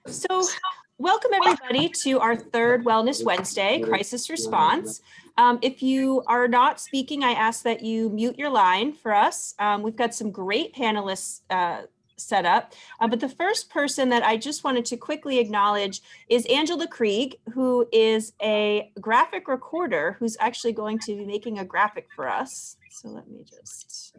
So welcome everybody to our third Wellness Wednesday, Crisis Response. If you are not speaking, I ask that you mute your line for us. We've got some great panelists set up, but the first person that I just wanted to quickly acknowledge is Angela Krieg, who is a graphic recorder who's actually going to be making a graphic for us. So let me just...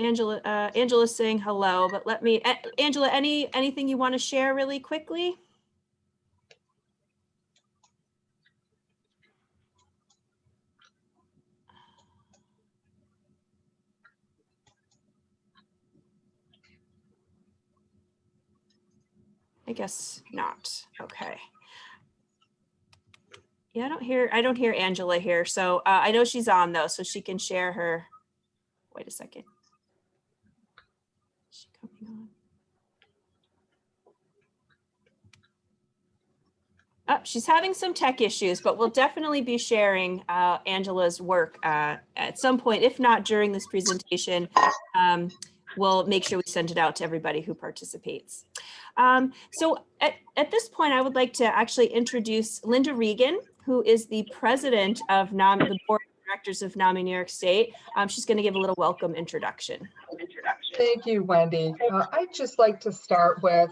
Angela's saying hello, but let me, Angela, anything you want to share really quickly? I guess not. Okay. Yeah, I don't hear Angela here. So I know she's on though, so she can share her. Wait a second. Is she coming on? Oh, she's having some tech issues, but we'll definitely be sharing Angela's work at some point, if not during this presentation. We'll make sure we send it out to everybody who participates. So at this point, I would like to actually introduce Linda Regan, who is the president of NAMI, the board of directors of NAMI-New State. She's going to give a little welcome introduction. Thank you, Wendy. I'd just like to start with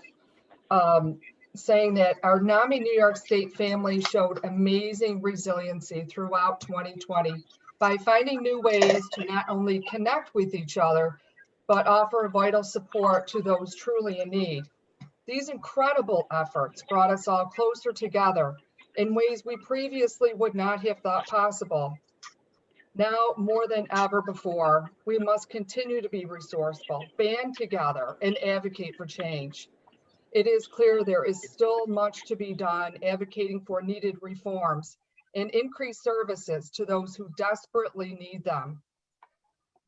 saying that our NAMI-New State family showed amazing resiliency throughout 2020 by finding new ways to not only connect with each other, but offer vital support to those truly in need. These incredible efforts brought us all closer together in ways we previously would not have thought possible. Now, more than ever before, we must continue to be resourceful, band together, and advocate for change. It is clear there is still much to be done advocating for needed reforms and increased services to those who desperately need them.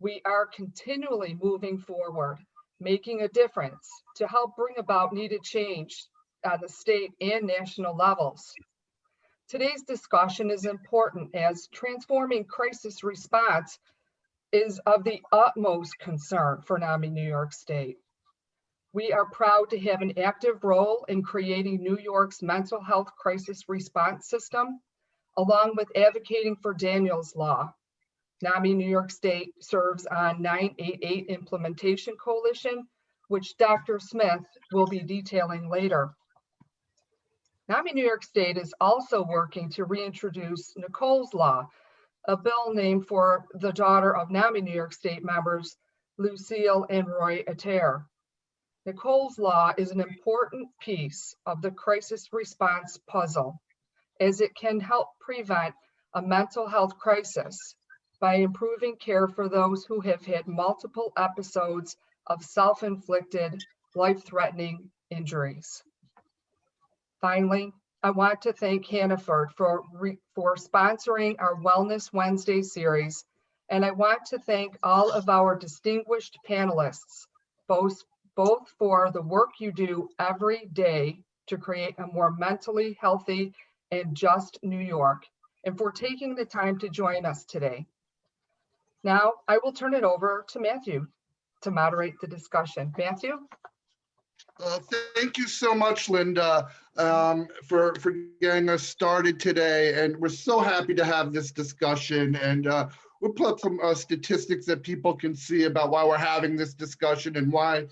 We are continually moving forward, making a difference to help bring about needed change at the state and national levels. Today's discussion is important as transforming crisis response is of the utmost concern for NAMI-New State. We are proud to have an active role in creating New York's mental health crisis response system, along with advocating for Daniel's Law. NAMI-New State serves on 988 Implementation Coalition, which Dr. Smith will be detailing later. NAMI-New State is also working to reintroduce Nicole's Law, a bill named for the daughter of NAMI-New State members, Lucille and Roy Ater. Nicole's Law is an important piece of the crisis response puzzle, as it can help prevent a mental health crisis by improving care for those who have had multiple episodes of self-inflicted, life-threatening injuries. Finally, I want to thank Hannaford for sponsoring our Wellness Wednesday series, and I want to thank all of our distinguished panelists, both for the work you do every day to create a more mentally healthy and just New York, and for taking the time to join us today. Now, I will turn it over to Matthew to moderate the discussion. Matthew? Thank you so much, Linda, for getting us started today. And we're so happy to have this discussion. And we'll put some statistics that people can see about why we're having this discussion and why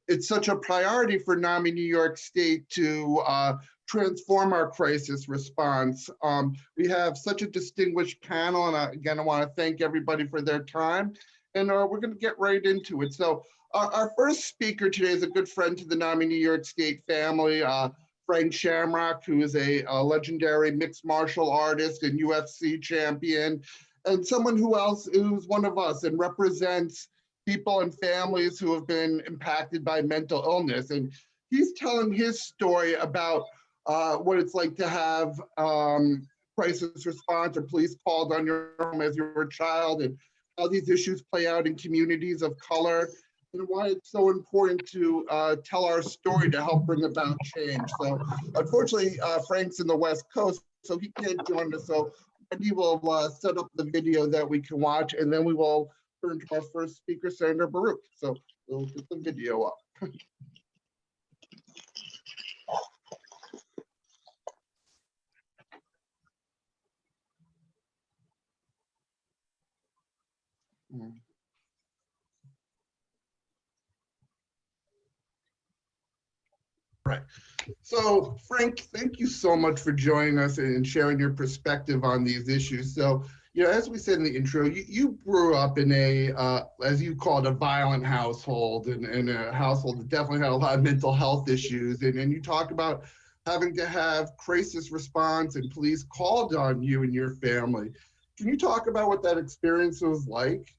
it's such a priority for NAMI-New State to transform our crisis response. We have such a distinguished panel, and again, I want to thank everybody for their time. And we're going to get right into it. So our first speaker today is a good friend to the NAMI-New State family, Frank Shamrock, who is a legendary mixed martial artist and UFC champion, and someone who's one of us and represents people and families who have been impacted by mental illness. And he's telling his story about what it's like to have crisis response or police called on your home as you were a child, and how these issues play out in communities of color, and why it's so important to tell our story to help bring about change. So unfortunately, Frank's in the West Coast, so he can't join us. So Wendy will set up the video that we can watch, and then we will turn to our first speaker, Senator Baruch. So we'll get the video up. Right. So, Frank, thank you so much for joining us and sharing your perspective on these issues. So, as we said in the intro, you grew up in a, as you called, a violent household, and a household that definitely had a lot of mental health issues. And you talk about having to have crisis response and police called on you and your family. Can you talk about what that experience was like?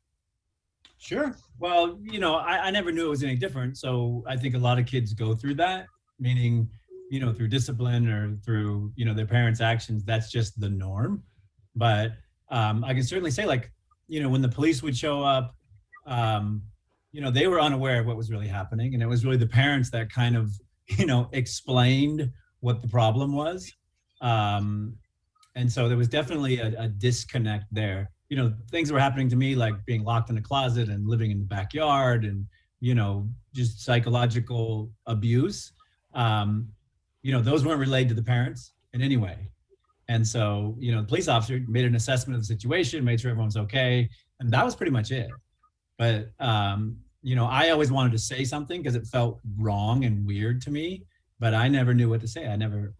Sure. Well, I never knew it was any different. So I think a lot of kids go through that, meaning, through discipline or through, their parents' actions. That's just the norm. But I can certainly say, when the police would show up, they were unaware of what was really happening. And it was really the parents that kind of, explained what the problem was. And so there was definitely a disconnect there. Things were happening to me, like being locked in a closet and living in the backyard and, just psychological abuse. Those weren't related to the parents in any way. And so, the police officer made an assessment of the situation, made sure everyone's okay. And that was pretty much it. But, I always wanted to say something because it felt wrong and weird to me, but I never knew what to say. I never,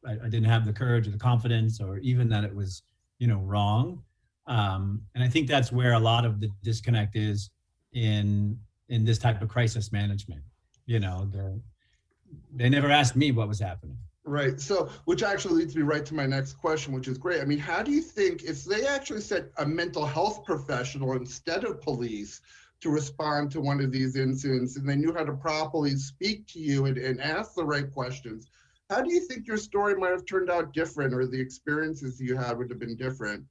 I didn't have the courage or the confidence or even that it was, wrong. And I think that's where a lot of the disconnect is in this type of crisis management. They never asked me what was happening. Right. So, which actually leads me right to my next question, which is great. I mean, how do you think if they actually sent a mental health professional instead of police to respond to one of these incidents, and they knew how to properly speak to you and ask the right questions, how do you think your story might have turned out different, or the experiences you had would have been different?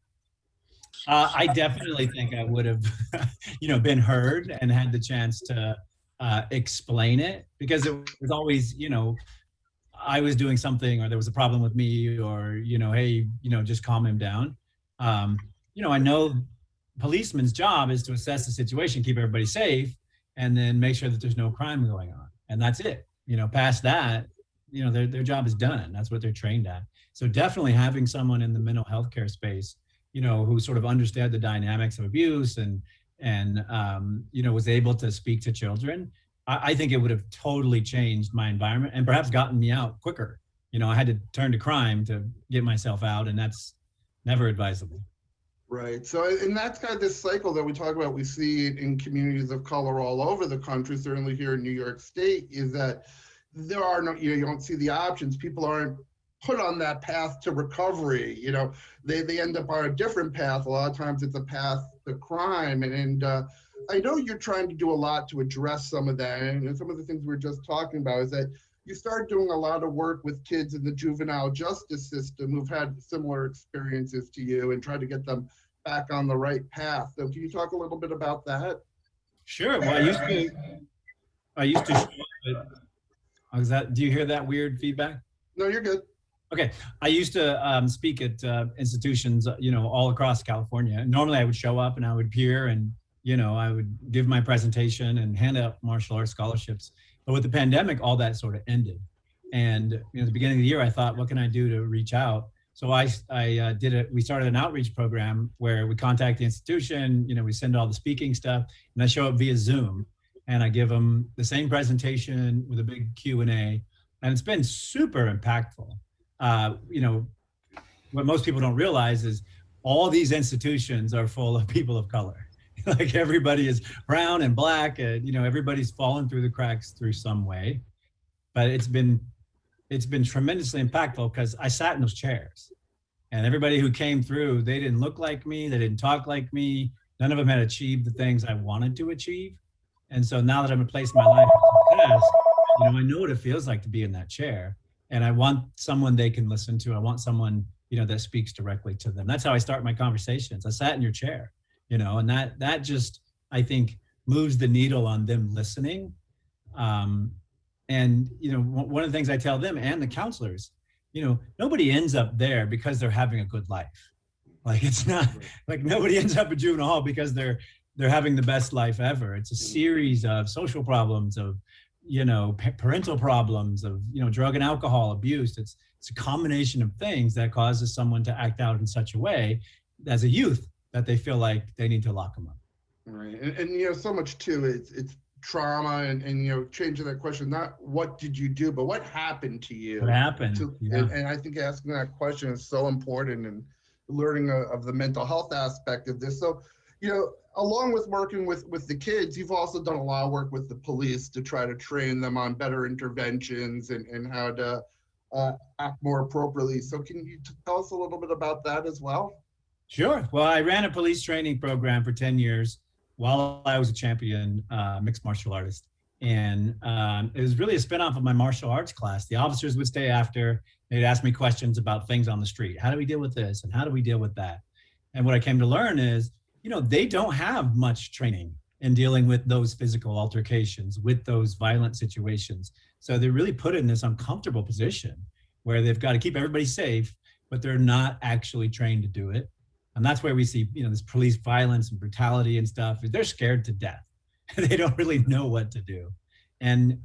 I definitely think I would have, been heard and had the chance to explain it, because it was always, I was doing something or there was a problem with me, or, hey, just calm him down. I know policeman's job is to assess the situation, keep everybody safe, and then make sure that there's no crime going on. And that's it. Past that, their job is done. That's what they're trained at. So definitely having someone in the mental health care space, who sort of understood the dynamics of abuse and was able to speak to children, I think it would have totally changed my environment and perhaps gotten me out quicker. I had to turn to crime to get myself out, and that's never advisable. Right. So, and that's kind of this cycle that we talk about, we see in communities of color all over the country, certainly here in New York State, is that there are no, you don't see the options. People aren't put on that path to recovery. They end up on a different path. A lot of times it's a path to crime. And I know you're trying to do a lot to address some of that. And some of the things we were just talking about is that you start doing a lot of work with kids in the juvenile justice system who've had similar experiences to you and try to get them back on the right path. So can you talk a little bit about that? Sure. Well, I used to do you hear that weird feedback? No, you're good. Okay. I used to speak at institutions, all across California. Normally I would show up and I would appear and, I would give my presentation and hand out martial arts scholarships. But with the pandemic, all that sort of ended. And at the beginning of the year, I thought, what can I do to reach out? So we started an outreach program where we contact the institution, we send all the speaking stuff, and I show up via Zoom and I give them the same presentation with a big Q&A. And it's been super impactful. What most people don't realize is all these institutions are full of people of color. Like everybody is brown and black, and everybody's fallen through the cracks through some way. But it's been tremendously impactful because I sat in those chairs, and everybody who came through, they didn't look like me, they didn't talk like me. None of them had achieved the things I wanted to achieve. And so now that I'm in a place in my life of success, I know what it feels like to be in that chair. And I want someone they can listen to. I want someone, that speaks directly to them. That's how I start my conversations. I sat in your chair, and that just, I think, moves the needle on them listening. And, one of the things I tell them and the counselors, nobody ends up there because they're having a good life. Like, it's not like nobody ends up in juvenile hall because they're, they're having the best life ever. It's a series of social problems, of, parental problems, of, drug and alcohol abuse. It's a combination of things that causes someone to act out in such a way as a youth that they feel like they need to lock them up. Right. And so much too, it's trauma and changing that question, not what did you do, but what happened to you? What happened? And I think asking that question is so important, and learning of the mental health aspect of this. So, along with working with the kids, you've also done a lot of work with the police to try to train them on better interventions and how to act more appropriately. So can you tell us a little bit about that as well? Sure. Well, I ran a police training program for 10 years while I was a champion mixed martial artist. And it was really a spinoff of my martial arts class. The officers would stay after, they'd ask me questions about things on the street. How do we deal with this? And how do we deal with that? And what I came to learn is, they don't have much training in dealing with those physical altercations, with those violent situations. So they're really put in this uncomfortable position where they've got to keep everybody safe, but they're not actually trained to do it. And that's where we see, this police violence and brutality and stuff. They're scared to death. They don't really know what to do. And,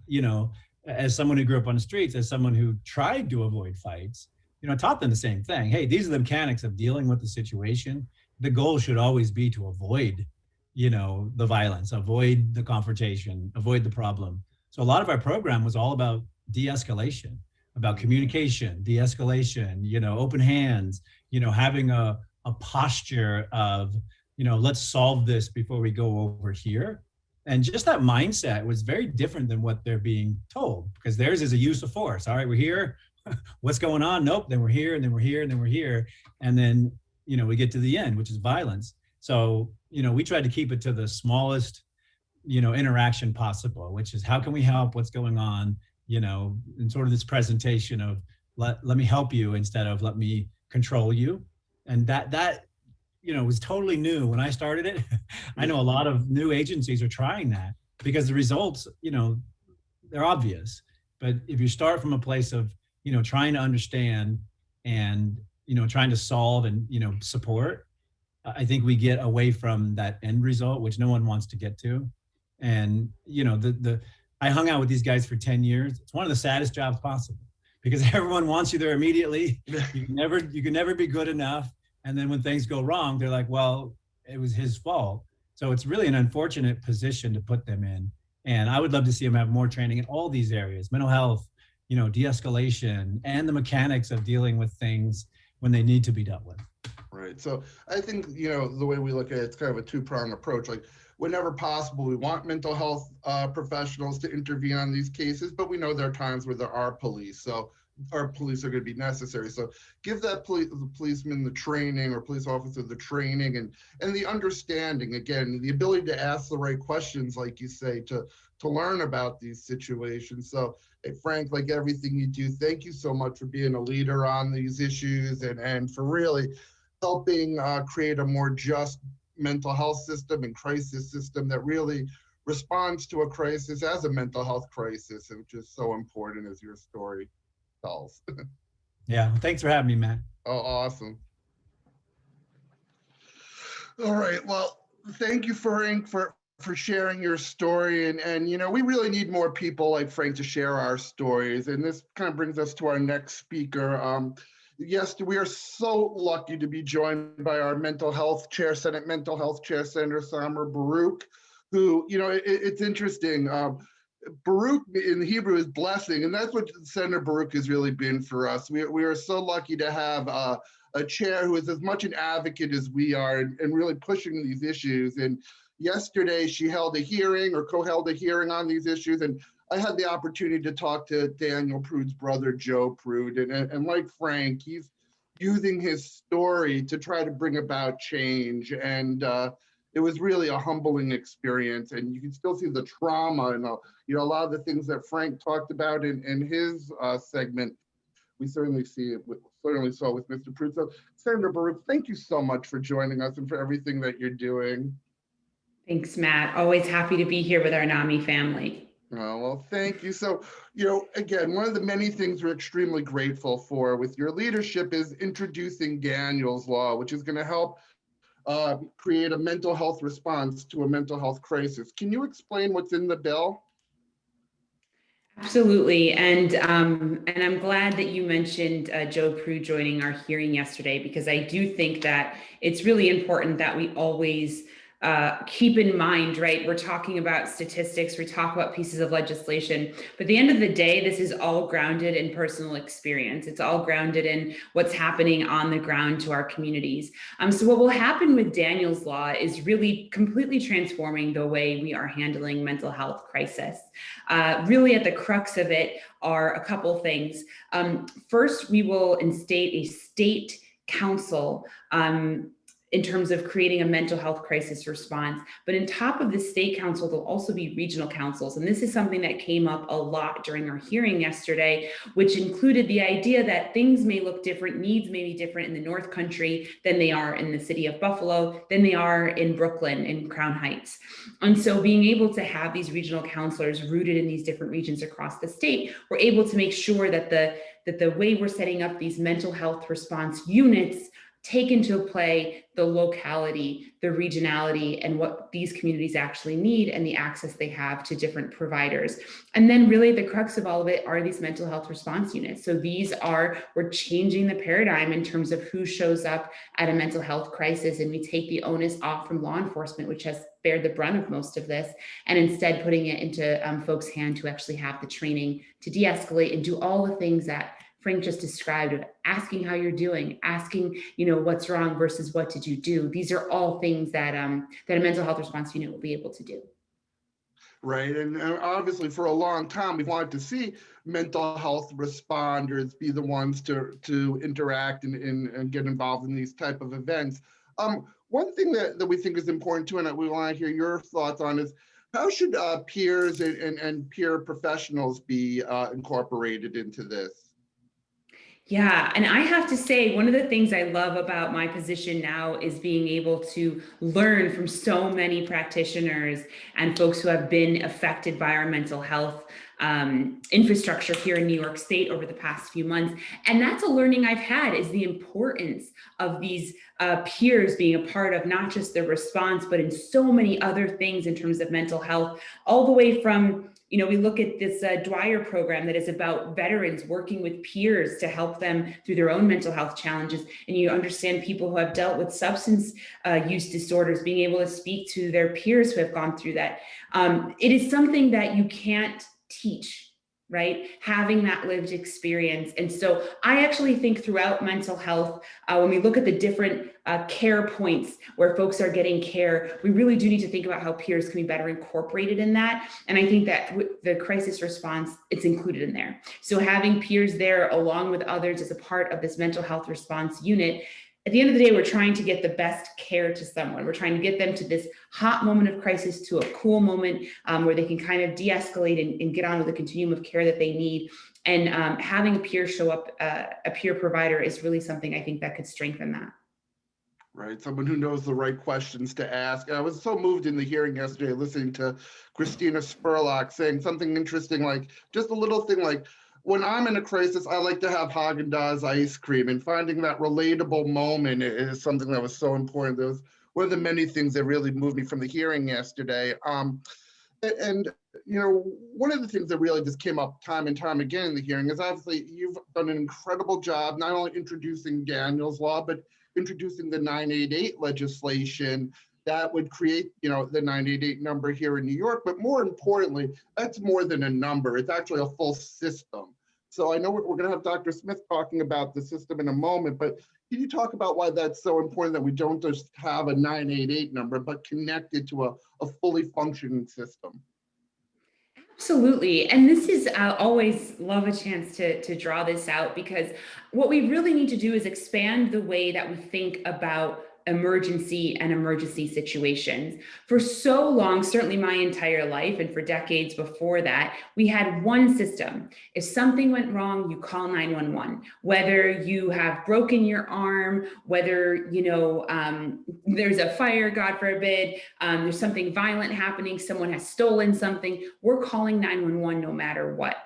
as someone who grew up on the streets, as someone who tried to avoid fights, I taught them the same thing. Hey, these are the mechanics of dealing with the situation. The goal should always be to avoid, the violence, avoid the confrontation, avoid the problem. So a lot of our program was all about de-escalation, about communication, de-escalation, open hands, having a posture of, let's solve this before we go over here. And just that mindset was very different than what they're being told, because theirs is a use of force. All right, we're here. What's going on? Nope. Then we're here, and then we're here, and then we're here. And then, we get to the end, which is violence. So, we tried to keep it to the smallest, interaction possible, which is how can we help? What's going on? In sort of this presentation of let me help you instead of let me control you. And that was totally new when I started it. I know a lot of new agencies are trying that because the results, they're obvious. But if you start from a place of, trying to understand and, trying to solve and, support, I think we get away from that end result, which no one wants to get to. And, I hung out with these guys for 10 years. It's one of the saddest jobs possible because everyone wants you there immediately. You can never be good enough. And then when things go wrong, they're like, well, it was his fault. So it's really an unfortunate position to put them in. And I would love to see them have more training in all these areas, mental health, de-escalation, and the mechanics of dealing with things when they need to be dealt with. Right. So I think, the way we look at it, it's kind of a two-pronged approach. Like, whenever possible, we want mental health professionals to intervene on these cases, but we know there are times where there are police. So our police are going to be necessary. So give that the policeman the training, or police officer the training and the understanding, again, the ability to ask the right questions, like you say, to learn about these situations. So, hey, Frank, like everything you do, thank you so much for being a leader on these issues and for really helping create a more just mental health system and crisis system that really responds to a crisis as a mental health crisis, which is so important, as your story tells. Yeah, thanks for having me, Matt. Oh, awesome. All right, well, thank you, Frank, for sharing your story. And we really need more people like Frank to share our stories. And this kind of brings us to our next speaker. Yes, we are so lucky to be joined by our Senate Mental Health Chair, Senator Samar Baruch, who, it's interesting. Baruch in Hebrew is blessing, and that's what Senator Baruch has really been for us. We are so lucky to have a chair who is as much an advocate as we are and really pushing these issues. And yesterday she held a hearing or co-held a hearing on these issues, and I had the opportunity to talk to Daniel Prude's brother, Joe Prude, and like Frank, he's using his story to try to bring about change. And it was really a humbling experience, and you can still see the trauma and a lot of the things that Frank talked about in his segment. We certainly saw with Mr. Prude. So, Senator Baruch, thank you so much for joining us and for everything that you're doing. Thanks, Matt. Always happy to be here with our NAMI family. Oh, well, thank you. So, again, one of the many things we're extremely grateful for with your leadership is introducing Daniel's Law, which is going to help create a mental health response to a mental health crisis. Can you explain what's in the bill? Absolutely. And I'm glad that you mentioned Joe Prue joining our hearing yesterday, because I do think that it's really important that we always keep in mind, right? We're talking about statistics, we talk about pieces of legislation, but at the end of the day, this is all grounded in personal experience. It's all grounded in what's happening on the ground to our communities. So what will happen with Daniel's Law is really completely transforming the way we are handling mental health crisis. Really at the crux of it are a couple things. First, we will instate a state council in terms of creating a mental health crisis response. But on top of the state council, there'll also be regional councils. And this is something that came up a lot during our hearing yesterday, which included the idea that things may look different, needs may be different in the North Country than they are in the city of Buffalo, than they are in Brooklyn, in Crown Heights. And so being able to have these regional counselors rooted in these different regions across the state, we're able to make sure that the way we're setting up these mental health response units take into play the locality, the regionality, and what these communities actually need and the access they have to different providers. And then really the crux of all of it are these mental health response units. So we're changing the paradigm in terms of who shows up at a mental health crisis, and we take the onus off from law enforcement, which has bared the brunt of most of this, and instead putting it into folks' hands who actually have the training to de-escalate and do all the things that Frank just described, of asking how you're doing, asking, what's wrong versus what did you do. These are all things that that a mental health response unit will be able to do. Right, and obviously for a long time, we've wanted to see mental health responders be the ones to interact and get involved in these type of events. One thing that we think is important too, and we want to hear your thoughts on, is how should peers and peer professionals be incorporated into this? Yeah, and I have to say, one of the things I love about my position now is being able to learn from so many practitioners and folks who have been affected by our mental health infrastructure here in New York State over the past few months. And that's a learning I've had, is the importance of these peers being a part of not just the response, but in so many other things in terms of mental health, all the way from, we look at this Dwyer program that is about veterans working with peers to help them through their own mental health challenges. And you understand people who have dealt with substance use disorders, being able to speak to their peers who have gone through that. It is something that you can't teach, right? Having that lived experience. And so I actually think throughout mental health, when we look at the different care points where folks are getting care, we really do need to think about how peers can be better incorporated in that. And I think that with the crisis response, it's included in there. So having peers there along with others as a part of this mental health response unit, at the end of the day, we're trying to get the best care to someone. We're trying to get them to this hot moment of crisis, to a cool moment where they can kind of de-escalate and get on with the continuum of care that they need. And having a peer show up, a peer provider, is really something I think that could strengthen that. Right, someone who knows the right questions to ask. I was so moved in the hearing yesterday listening to Christina Spurlock saying something interesting, like just a little thing like, when I'm in a crisis, I like to have Haagen-Dazs ice cream, and finding that relatable moment is something that was so important. That was one of the many things that really moved me from the hearing yesterday. And one of the things that really just came up time and time again in the hearing is obviously you've done an incredible job not only introducing Daniel's Law, but introducing the 988 legislation that would create, the 988 number here in New York. But more importantly, that's more than a number. It's actually a full system. So I know we're going to have Dr. Smith talking about the system in a moment, but can you talk about why that's so important that we don't just have a 988 number, but connect it to a fully functioning system? Absolutely. And this is, I always love a chance to draw this out, because what we really need to do is expand the way that we think about emergency and emergency situations. For so long, certainly my entire life, and for decades before that, we had one system. If something went wrong, you call 911. Whether you have broken your arm, whether there's a fire, God forbid, there's something violent happening, someone has stolen something, we're calling 911 no matter what,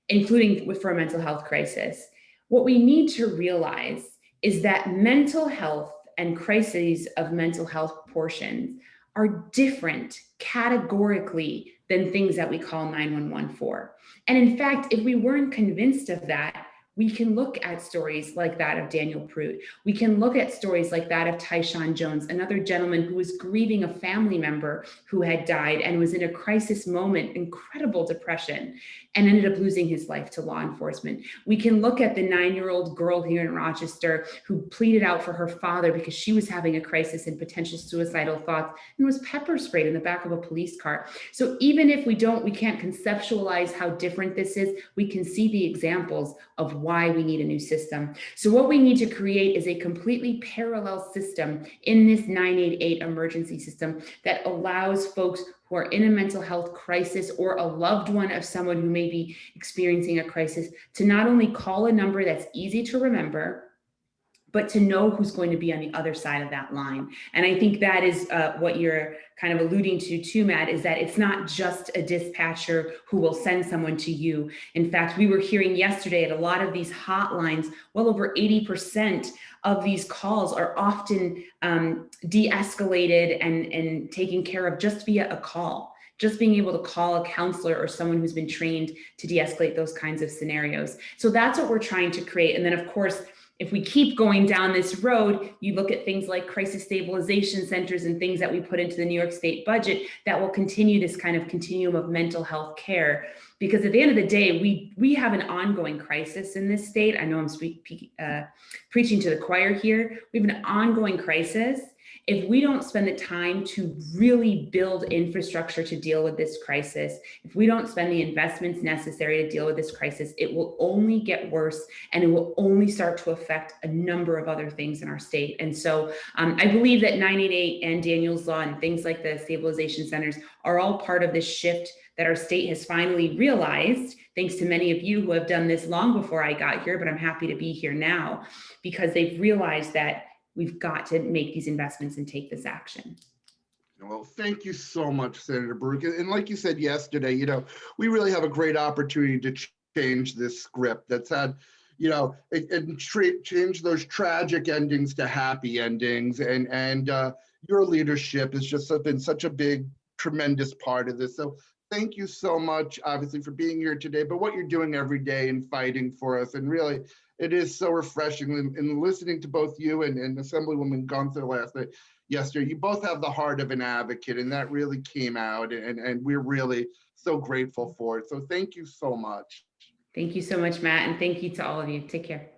including for a mental health crisis. What we need to realize is that mental health and crises of mental health portions are different categorically than things that we call 911 for. And in fact, if we weren't convinced of that, we can look at stories like that of Daniel Pruitt. We can look at stories like that of Tyshawn Jones, another gentleman who was grieving a family member who had died and was in a crisis moment, incredible depression, and ended up losing his life to law enforcement. We can look at the 9-year-old girl here in Rochester who pleaded out for her father because she was having a crisis and potential suicidal thoughts and was pepper sprayed in the back of a police car. So even if we can't conceptualize how different this is, we can see the examples of why we need a new system. So what we need to create is a completely parallel system in this 988 emergency system that allows folks who are in a mental health crisis or a loved one of someone who may be experiencing a crisis to not only call a number that's easy to remember, but to know who's going to be on the other side of that line. And I think that is what you're kind of alluding to too, Matt, is that it's not just a dispatcher who will send someone to you. In fact, we were hearing yesterday at a lot of these hotlines, well over 80% of these calls are often de-escalated and taken care of just via a call. Just being able to call a counselor or someone who's been trained to de-escalate those kinds of scenarios. So that's what we're trying to create. And then of course, if we keep going down this road, you look at things like crisis stabilization centers and things that we put into the New York State budget that will continue this kind of continuum of mental health care. Because at the end of the day, we have an ongoing crisis in this state. I know I'm preaching to the choir here. We have an ongoing crisis. If we don't spend the time to really build infrastructure to deal with this crisis, if we don't spend the investments necessary to deal with this crisis, it will only get worse and it will only start to affect a number of other things in our state. And so I believe that 988 and Daniel's Law and things like the stabilization centers are all part of this shift that our state has finally realized, thanks to many of you who have done this long before I got here, but I'm happy to be here now because they've realized that we've got to make these investments and take this action. Well, thank you so much, Senator Baruch. And like you said yesterday, we really have a great opportunity to change this script that's had, and change those tragic endings to happy endings. And your leadership has just been such a big, tremendous part of this. So thank you so much, obviously, for being here today, but what you're doing every day and fighting for us. And really, it is so refreshing. And listening to both you and Assemblywoman Gunther yesterday, you both have the heart of an advocate, and that really came out. And we're really so grateful for it. So thank you so much. Thank you so much, Matt. And thank you to all of you. Take care.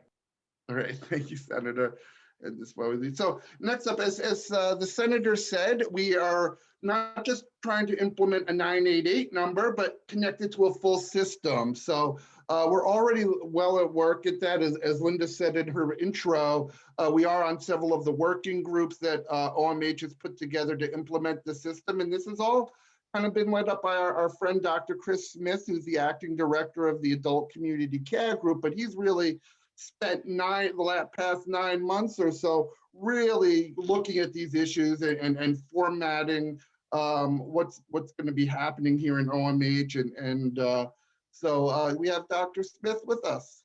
All right. Thank you, Senator. And this was so next up, as the senator said, we are not just trying to implement a 988 number, but connect it to a full system. So we're already well at work at that. As Linda said in her intro, we are on several of the working groups that OMH has put together to implement the system. And this has all kind of been led up by our friend, Dr. Chris Smith, who's the acting director of the Adult Community Care Group, but he's really spent the past 9 months or so really looking at these issues and formatting what's going to be happening here in OMH. So we have Dr. Smith with us.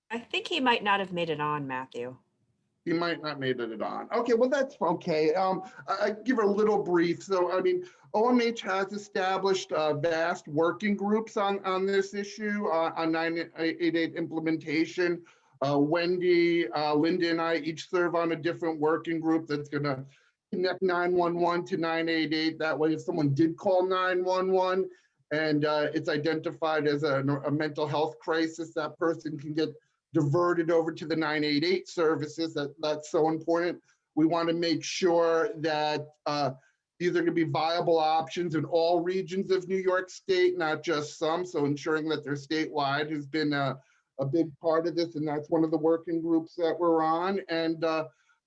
I think he might not have made it on, Matthew. He might not made it on. Okay, well, that's okay. I give a little brief. So, I mean, OMH has established vast working groups on this issue, on 988 implementation. Wendy, Linda, and I each serve on a different working group that's going to connect 911 to 988. That way, if someone did call 911 and it's identified as a mental health crisis, that person can get diverted over to the 988 services. That's so important. We want to make sure that these are going to be viable options in all regions of New York State, not just some. So ensuring that they're statewide has been a big part of this, and that's one of the working groups that we're on. And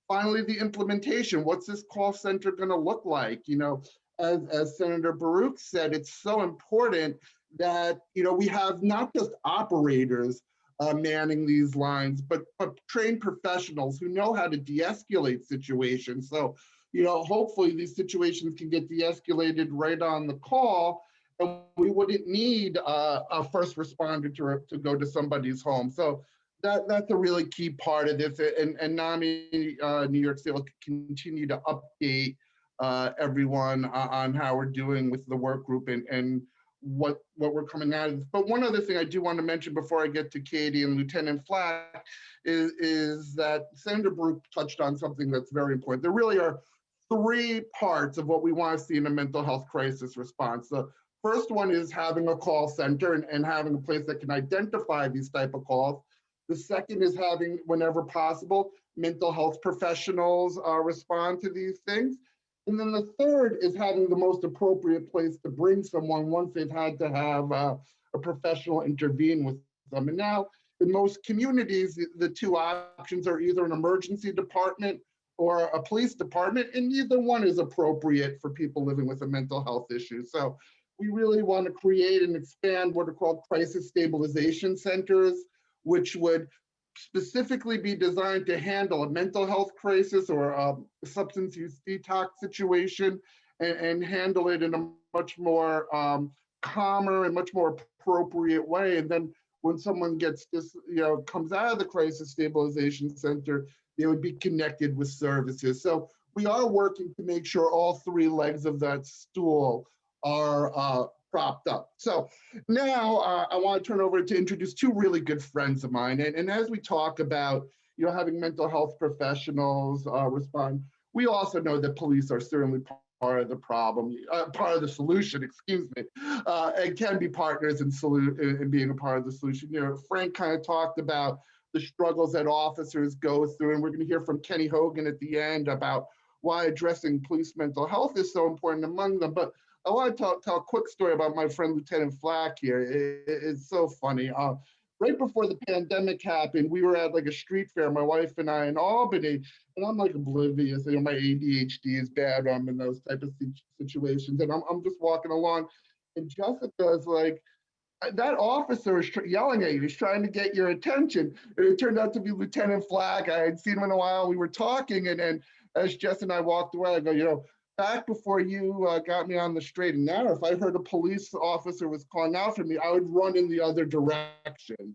finally, the implementation. What's this call center going to look like? As Senator Baruch said, it's so important that we have not just operators manning these lines, but trained professionals who know how to de-escalate situations. So, hopefully these situations can get de-escalated right on the call, and we wouldn't need a first responder to go to somebody's home. So that's a really key part of this. And NAMI New York State will continue to update everyone on how we're doing with the work group and what we're coming out of. But one other thing I do want to mention before I get to Katie and Lieutenant Flack is that Senator Baruch touched on something that's very important. There really are three parts of what we want to see in a mental health crisis response. The first one is having a call center and having a place that can identify these type of calls. The second is having, whenever possible, mental health professionals respond to these things. And then the third is having the most appropriate place to bring someone once they've had to have a professional intervene with them. And now in most communities, the two options are either an emergency department or a police department, and neither one is appropriate for people living with a mental health issue. So we really want to create and expand what are called crisis stabilization centers, which would specifically be designed to handle a mental health crisis or a substance use detox situation and handle it in a much more calmer and much more appropriate way. And then when someone gets this, comes out of the crisis stabilization center, they would be connected with services. So we are working to make sure all three legs of that stool are propped up. So now I want to turn over to introduce two really good friends of mine. And as we talk about, having mental health professionals respond, we also know that police are certainly part of the problem, part of the solution, excuse me, and can be partners in being a part of the solution. Frank kind of talked about the struggles that officers go through, and we're going to hear from Kenny Hogan at the end about why addressing police mental health is so important among them. But I want to tell a quick story about my friend Lieutenant Flack here. It's so funny. Right before the pandemic happened, we were at like a street fair, my wife and I, in Albany, and I'm like oblivious. My ADHD is bad. I'm in those type of situations, and I'm just walking along, and Jessica is like, that officer is yelling at you. He's trying to get your attention. And it turned out to be Lieutenant Flack. I had seen him in a while. We were talking, and as Jess and I walked away, I go, back before you got me on the straight and narrow, if I heard a police officer was calling out for me, I would run in the other direction.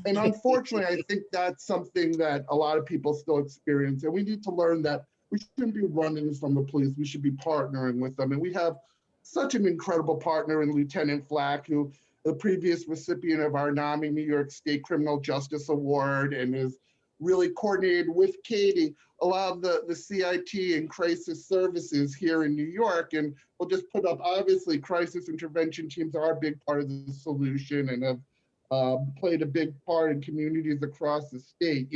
And unfortunately, I think that's something that a lot of people still experience. And we need to learn that we shouldn't be running from the police. We should be partnering with them. And we have such an incredible partner in Lieutenant Flack, who the previous recipient of our NAMI New York State Criminal Justice Award, and is really coordinated with Katie a lot of the CIT and crisis services here in New York. And we'll just put up, obviously, crisis intervention teams are a big part of the solution and have played a big part in communities across the state.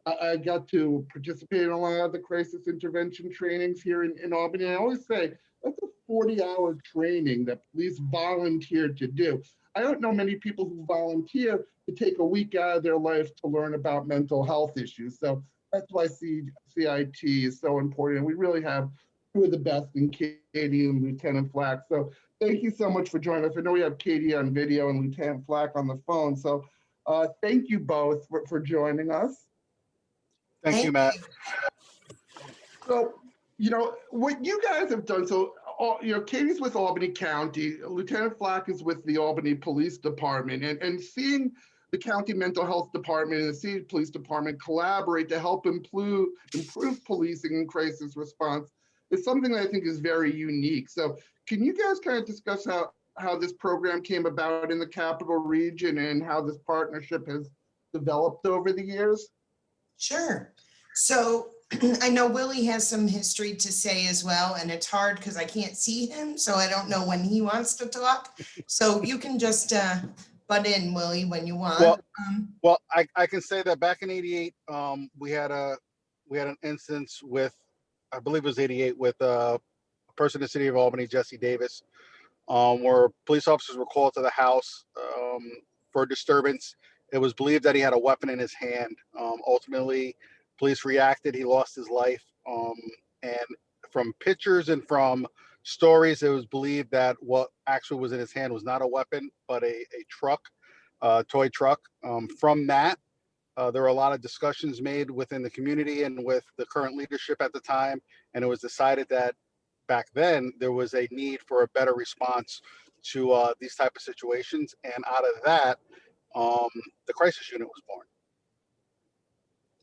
I got to participate in a lot of the crisis intervention trainings here in Albany. I always say, that's a 40-hour training that police volunteer to do. I don't know many people who volunteer to take a week out of their life to learn about mental health issues. So that's why CIT is so important. And we really have two of the best in Katie and Lieutenant Flack. So thank you so much for joining us. I know we have Katie on video and Lieutenant Flack on the phone. So thank you both for joining us. Thank you, Matt. So, what you guys have done, so, Katie's with Albany County, Lieutenant Flack is with the Albany Police Department, and seeing the county mental health department and the city police department collaborate to help improve policing and crisis response is something that I think is very unique. So can you guys kind of discuss how this program came about in the capital region and how this partnership has developed over the years? Sure. So I know Willie has some history to say as well, and it's hard because I can't see him, so I don't know when he wants to talk. So you can just butt in, Willie, when you want. Well, I can say that back in '88, we had an instance with, I believe it was '88, with a person in the city of Albany, Jesse Davis, where police officers were called to the house for a disturbance. It was believed that he had a weapon in his hand. Ultimately, police reacted. He lost his life. And from pictures and from stories, it was believed that what actually was in his hand was not a weapon, but a truck, toy truck. From that, there were a lot of discussions made within the community and with the current leadership at the time. And it was decided that back then there was a need for a better response to these type of situations. And out of that, the crisis unit was born.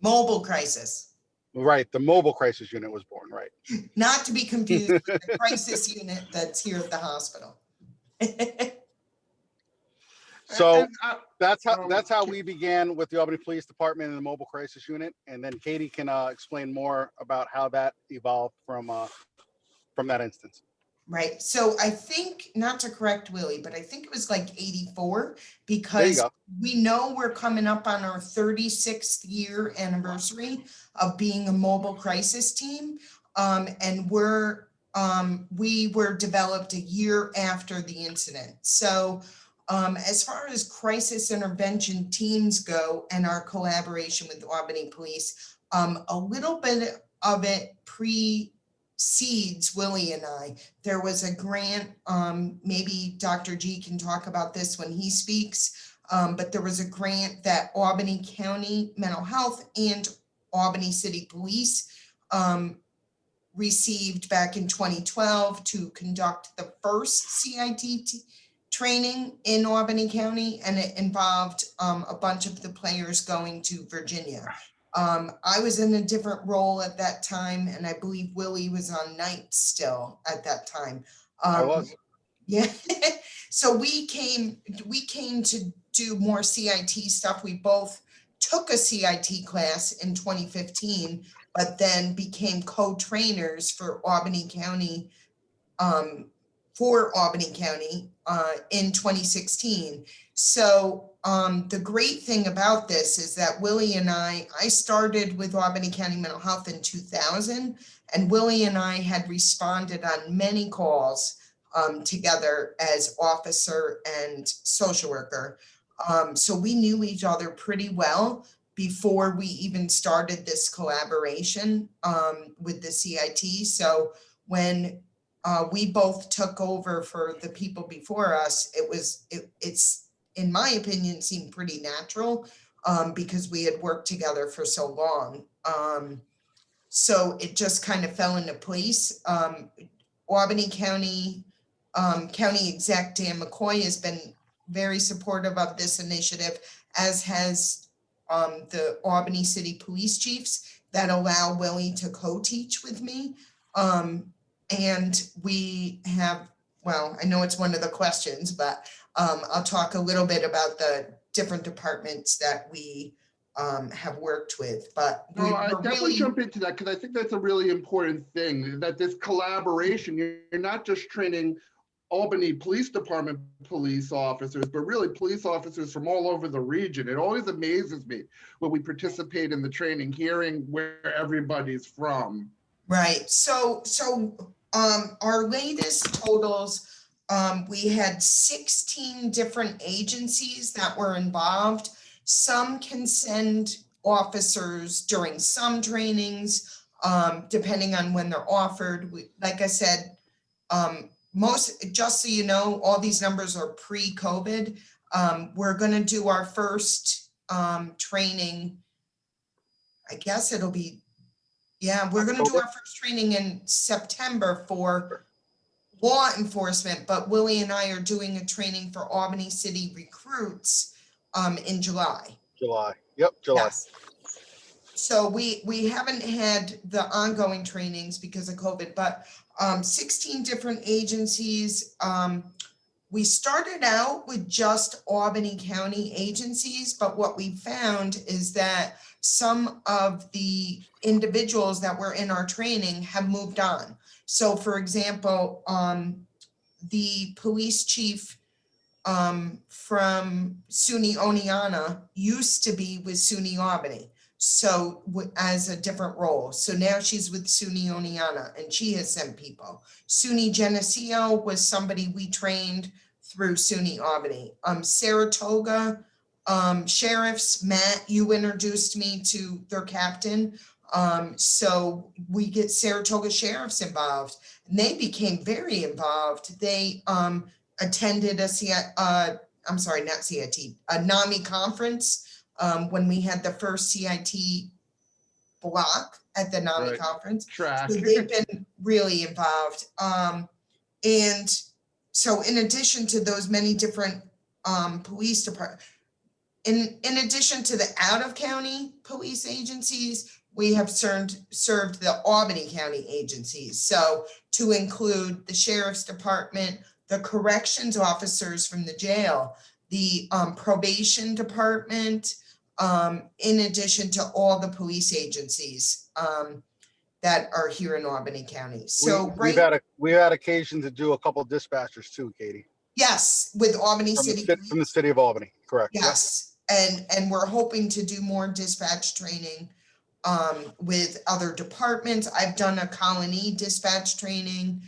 Mobile crisis, Right, the mobile crisis unit was born, right. not to be confused with the crisis unit that's here at the hospital. So And, that's how we began with the Albany Police Department and the mobile crisis unit. And then Katie can explain more about how that evolved from that instance. Right. So I think, not to correct Willie, but I think it was like 84 There you because go. we know we're coming up on our 36th year anniversary of being a mobile crisis team. And we were developed a year after the incident. So as far as crisis intervention teams go and our collaboration with Albany Police, a little bit of it precedes Willie and I. There was a grant, maybe Dr. G can talk about this when he speaks, but there was a grant that Albany County Mental Health and Albany City Police received back in 2012 to conduct the first CIT training in Albany County, and it involved a bunch of the players going to Virginia. I was in a different role at that time, and I believe Willie was on nights still at that time. I was. Yeah. So we came to do more CIT stuff. We both took a CIT class in 2015, but then became co-trainers for Albany County, in 2016. So the great thing about this is that Willie and I started with Albany County Mental Health in 2000, and Willie and I had responded on many calls together as officer and social worker. So we knew each other pretty well before we even started this collaboration with the CIT. So when we both took over for the people before us, it's in my opinion seemed pretty natural because we had worked together for so long. So it just kind of fell into place. Albany County County Exec Dan McCoy has been very supportive of this initiative, as has the Albany City Police Chiefs that allow Willie to co-teach with me. And we have, well, I know it's one of the questions, but I'll talk a little bit about the different departments that we have worked with, but No, I we're definitely really, jump into that because I think that's a really important thing, that this collaboration, you're not just training Albany Police Department police officers, but really police officers from all over the region. It always amazes me when we participate in the training, hearing where everybody's from. right. So our latest totals, we had 16 different agencies that were involved. Some can send officers during some trainings, depending on when they're offered. Like I said, just so you know, all these numbers are pre-COVID. We're going to do our first training. I guess it'll be, yeah, we're going to do our first training in September for law enforcement, but Willie and I are doing a training for Albany City recruits in July. Yep, July. Yes. So we haven't had the ongoing trainings because of COVID, but 16 different agencies. We started out with just Albany County agencies, but what we found is that some of the individuals that were in our training have moved on. So for example, the police chief from SUNY Oneonta used to be with SUNY Albany. So as a different role. So now she's with SUNY Oneonta and she has sent people. SUNY Geneseo was somebody we trained through SUNY Albany. Saratoga sheriffs, Matt, you introduced me to their captain. So we get Saratoga sheriffs involved and they became very involved. They attended a NAMI conference when we had the first CIT block at the NAMI Right. conference. Track. So they've been really involved. And so in addition to those many different police departments, in addition to the out-of-county police agencies, we have served the Albany County agencies. So to include the Sheriff's Department, the corrections officers from the jail, the probation department, in addition to all the police agencies that are here in Albany County. So we've had occasion to do a couple of dispatchers too, Katie. yes, with Albany City Police. From the city of Albany, correct. Yes, and we're hoping to do more dispatch training with other departments. I've done a colony dispatch training,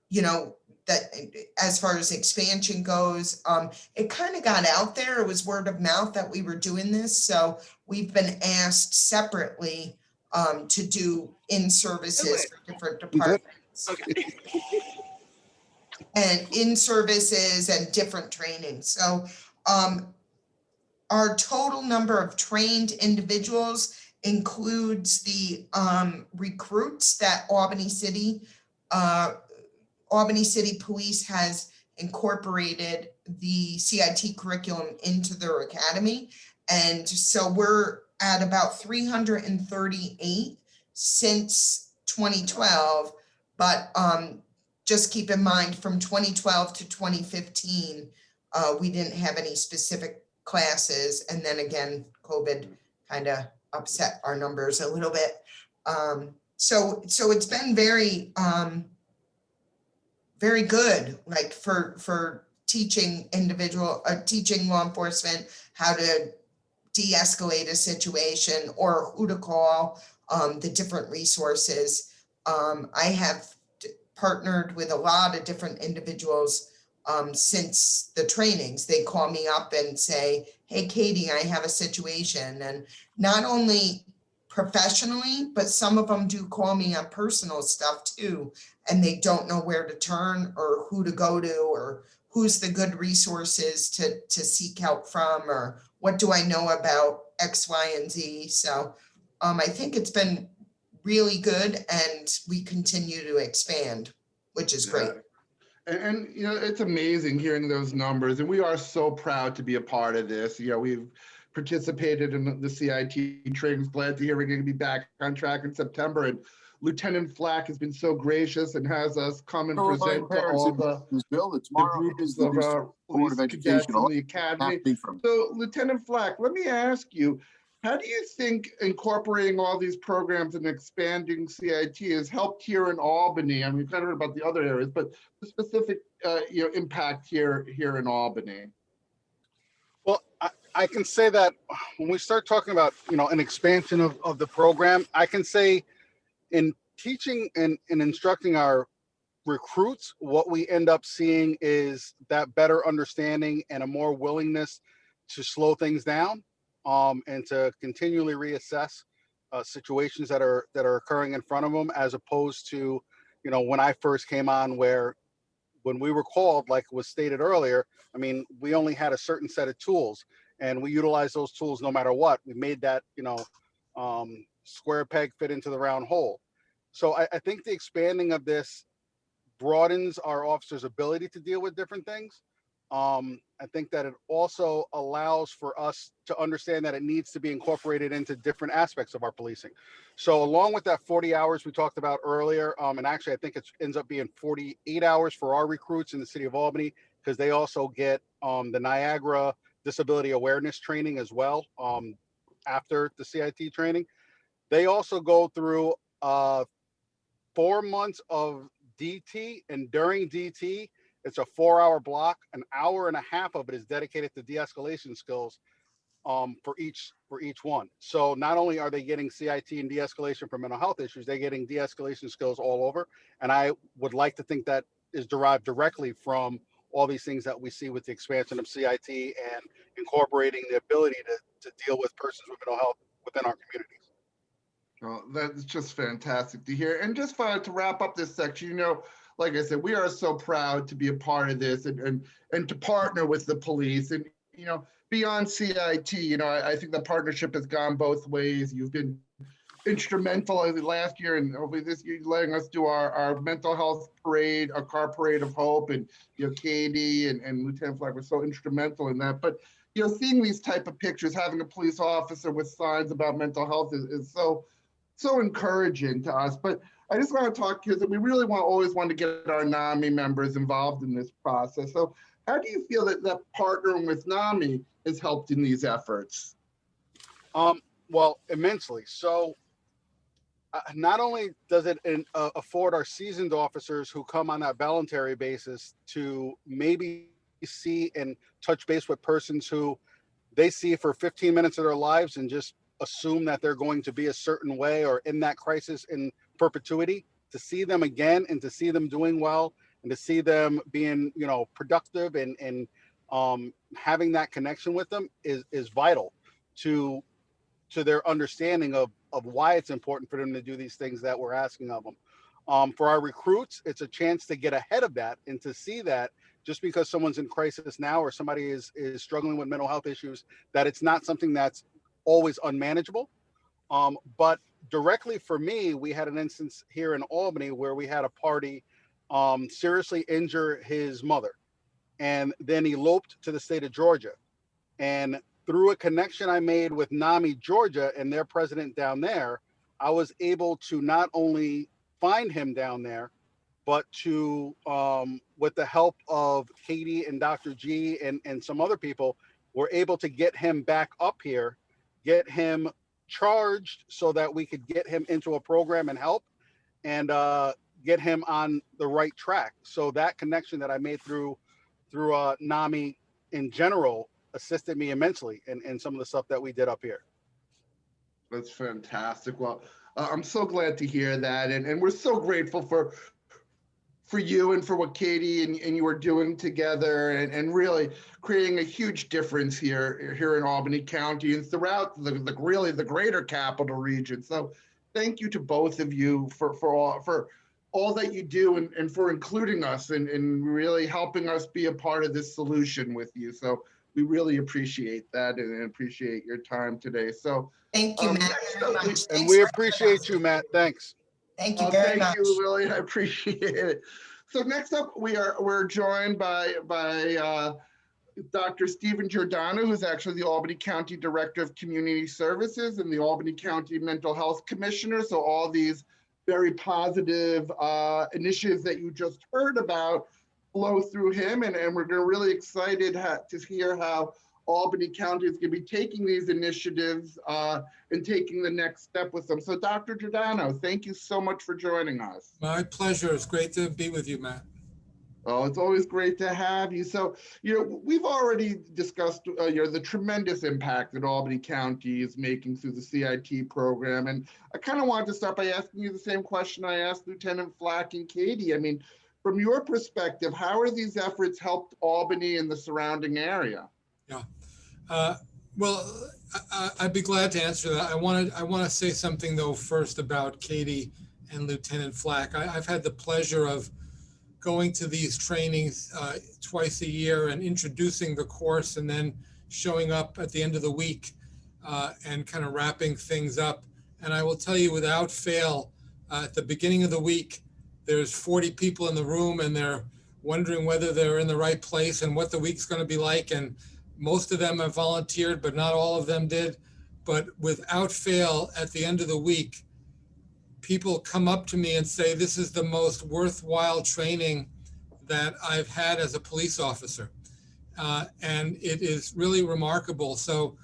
you know, that as far as expansion goes, it kind of got out there. It was word of mouth that we were doing this. So we've been asked separately to do in-services for different departments. And in-services and different training. So our total number of trained individuals includes the recruits that Albany City Police has incorporated the CIT curriculum into their academy. And so we're at about 338 since 2012, but just keep in mind from 2012 to 2015, we didn't have any specific classes. And then again, COVID kind of upset our numbers a little bit. So it's been very, very good, like for teaching teaching law enforcement how to de-escalate a situation or who to call, the different resources. I have partnered with a lot of different individuals since the trainings. They call me up and say, hey, Katie, I have a situation. And not only professionally, but some of them do call me on personal stuff too. And they don't know where to turn or who to go to or who's the good resources to seek help from, or what do I know about X, Y, and Z. So I think it's been really good and we continue to expand, which is great. And you know, it's amazing hearing those numbers, and we are so proud to be a part of this. You know, we've participated in the CIT trainings. Glad to hear we're going to be back on track in September. And Lieutenant Flack has been so gracious and has us come and present to all the groups of police cadets in the academy. So, Lieutenant Flack, let me ask you, how do you think incorporating all these programs and expanding CIT has helped here in Albany? I mean, we've kind of heard about the other areas, but the specific impact here in Albany. Well, I can say that when we start talking about, you know, an expansion of the program, I can say in teaching and instructing our recruits, what we end up seeing is that better understanding and a more willingness to slow things down and to continually reassess situations that are occurring in front of them, as opposed to, you know, when I first came on, where when we were called, like was stated earlier, I mean, we only had a certain set of tools and we utilized those tools no matter what. We made that, you know, square peg fit into the round hole. So I think the expanding of this broadens our officers' ability to deal with different things. I think that it also allows for us to understand that it needs to be incorporated into different aspects of our policing. So along with that 40 hours we talked about earlier, and actually I think it ends up being 48 hours for our recruits in the city of Albany, because they also get the Niagara disability awareness training as well after the CIT training. They also go through 4 months of DT, and during DT, it's a 4-hour block. An hour and a half of it is dedicated to de-escalation skills for each one. So not only are they getting CIT and de-escalation for mental health issues, they're getting de-escalation skills all over. And I would like to think that is derived directly from all these things that we see with the expansion of CIT and incorporating the ability to deal with persons with mental health within our communities. Well, that's just fantastic to hear. And just to wrap up this section, you know, like I said, we are so proud to be a part of this and to partner with the police. And, you know, beyond CIT, you know, I think the partnership has gone both ways. You've been instrumental last year and hopefully this year letting us do our mental health parade, our car parade of hope. And, you know, Katie and Lieutenant Flack were so instrumental in that. But, seeing these type of pictures, having a police officer with signs about mental health is so encouraging to us. But I just want to talk because we really always want to get our NAMI members involved in this process. So how do you feel that partnering with NAMI has helped in these efforts? Well, immensely. So not only does it afford our seasoned officers who come on that voluntary basis to maybe see and touch base with persons who they see for 15 minutes of their lives and just assume that they're going to be a certain way or in that crisis in perpetuity, to see them again and to see them doing well and to see them being, productive and having that connection with them is vital to their understanding of why it's important for them to do these things that we're asking of them. For our recruits, it's a chance to get ahead of that and to see that just because someone's in crisis now or somebody is struggling with mental health issues, that it's not something that's always unmanageable. But directly for me, we had an instance here in Albany where we had a party seriously injure his mother and then eloped to the state of Georgia. And through a connection I made with NAMI Georgia and their president down there, I was able to not only find him down there, but to, with the help of Katie and Dr. G and some other people, were able to get him back up here, get him charged so that we could get him into a program and help and get him on the right track. So that connection that I made through NAMI in general assisted me immensely in some of the stuff that we did up here. That's fantastic. Well, I'm so glad to hear that. And we're so grateful for you and for what Katie and you are doing together and really creating a huge difference here in Albany County and throughout the greater capital region. So thank you to both of you for all that you do and for including us and really helping us be a part of this solution with you. So we really appreciate that and appreciate your time today. So Thank you, Matt, very much. And Thanks we for appreciate you, Matt. Thanks. Thank you very much. Thank you, Willie. I appreciate it. So next up, we're joined by Dr. Steven Giord, who's actually the Albany County Director of Community Services and the Albany County Mental Health Commissioner. So all these very positive initiatives that you just heard about flow through him, and we're really excited to hear how Albany County is going to be taking these initiatives and taking the next step with them. So Dr. Giordano, thank you so much for joining us. My pleasure. It's great to be with you, Matt. Oh, it's always great to have you. So, we've already discussed, the tremendous impact that Albany County is making through the CIT program. And I kind of wanted to start by asking you the same question I asked Lieutenant Flack and Katie. I mean, from your perspective, how are these efforts helped Albany and the surrounding area? Yeah. Well, I'd be glad to answer that. I want to say something though first about Katie and Lieutenant Flack. I've had the pleasure of going to these trainings twice a year and introducing the course and then showing up at the end of the week and kind of wrapping things up. And I will tell you without fail, at the beginning of the week, there's 40 people in the room and they're wondering whether they're in the right place and what the week's going to be like. And most of them have volunteered, but not all of them did. But without fail, at the end of the week, people come up to me and say, this is the most worthwhile training that I've had as a police officer. And it is really remarkable. So,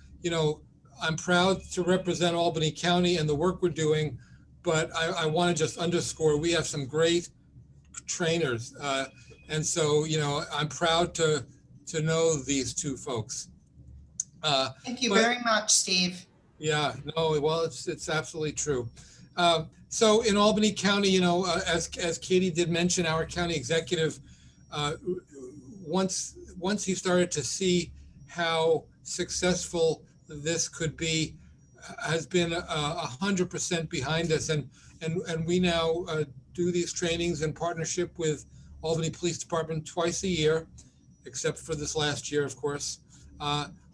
I'm proud to represent Albany County and the work we're doing, but I want to just underscore, we have some great trainers. And so, I'm proud to know these two folks. Thank you very much, Steve. Yeah, no, well, it's absolutely true. So in Albany County, as Katie did mention, our county executive, once he started to see how successful this could be, has been 100% behind us, and we now do these trainings in partnership with Albany Police Department twice a year, except for this last year, of course.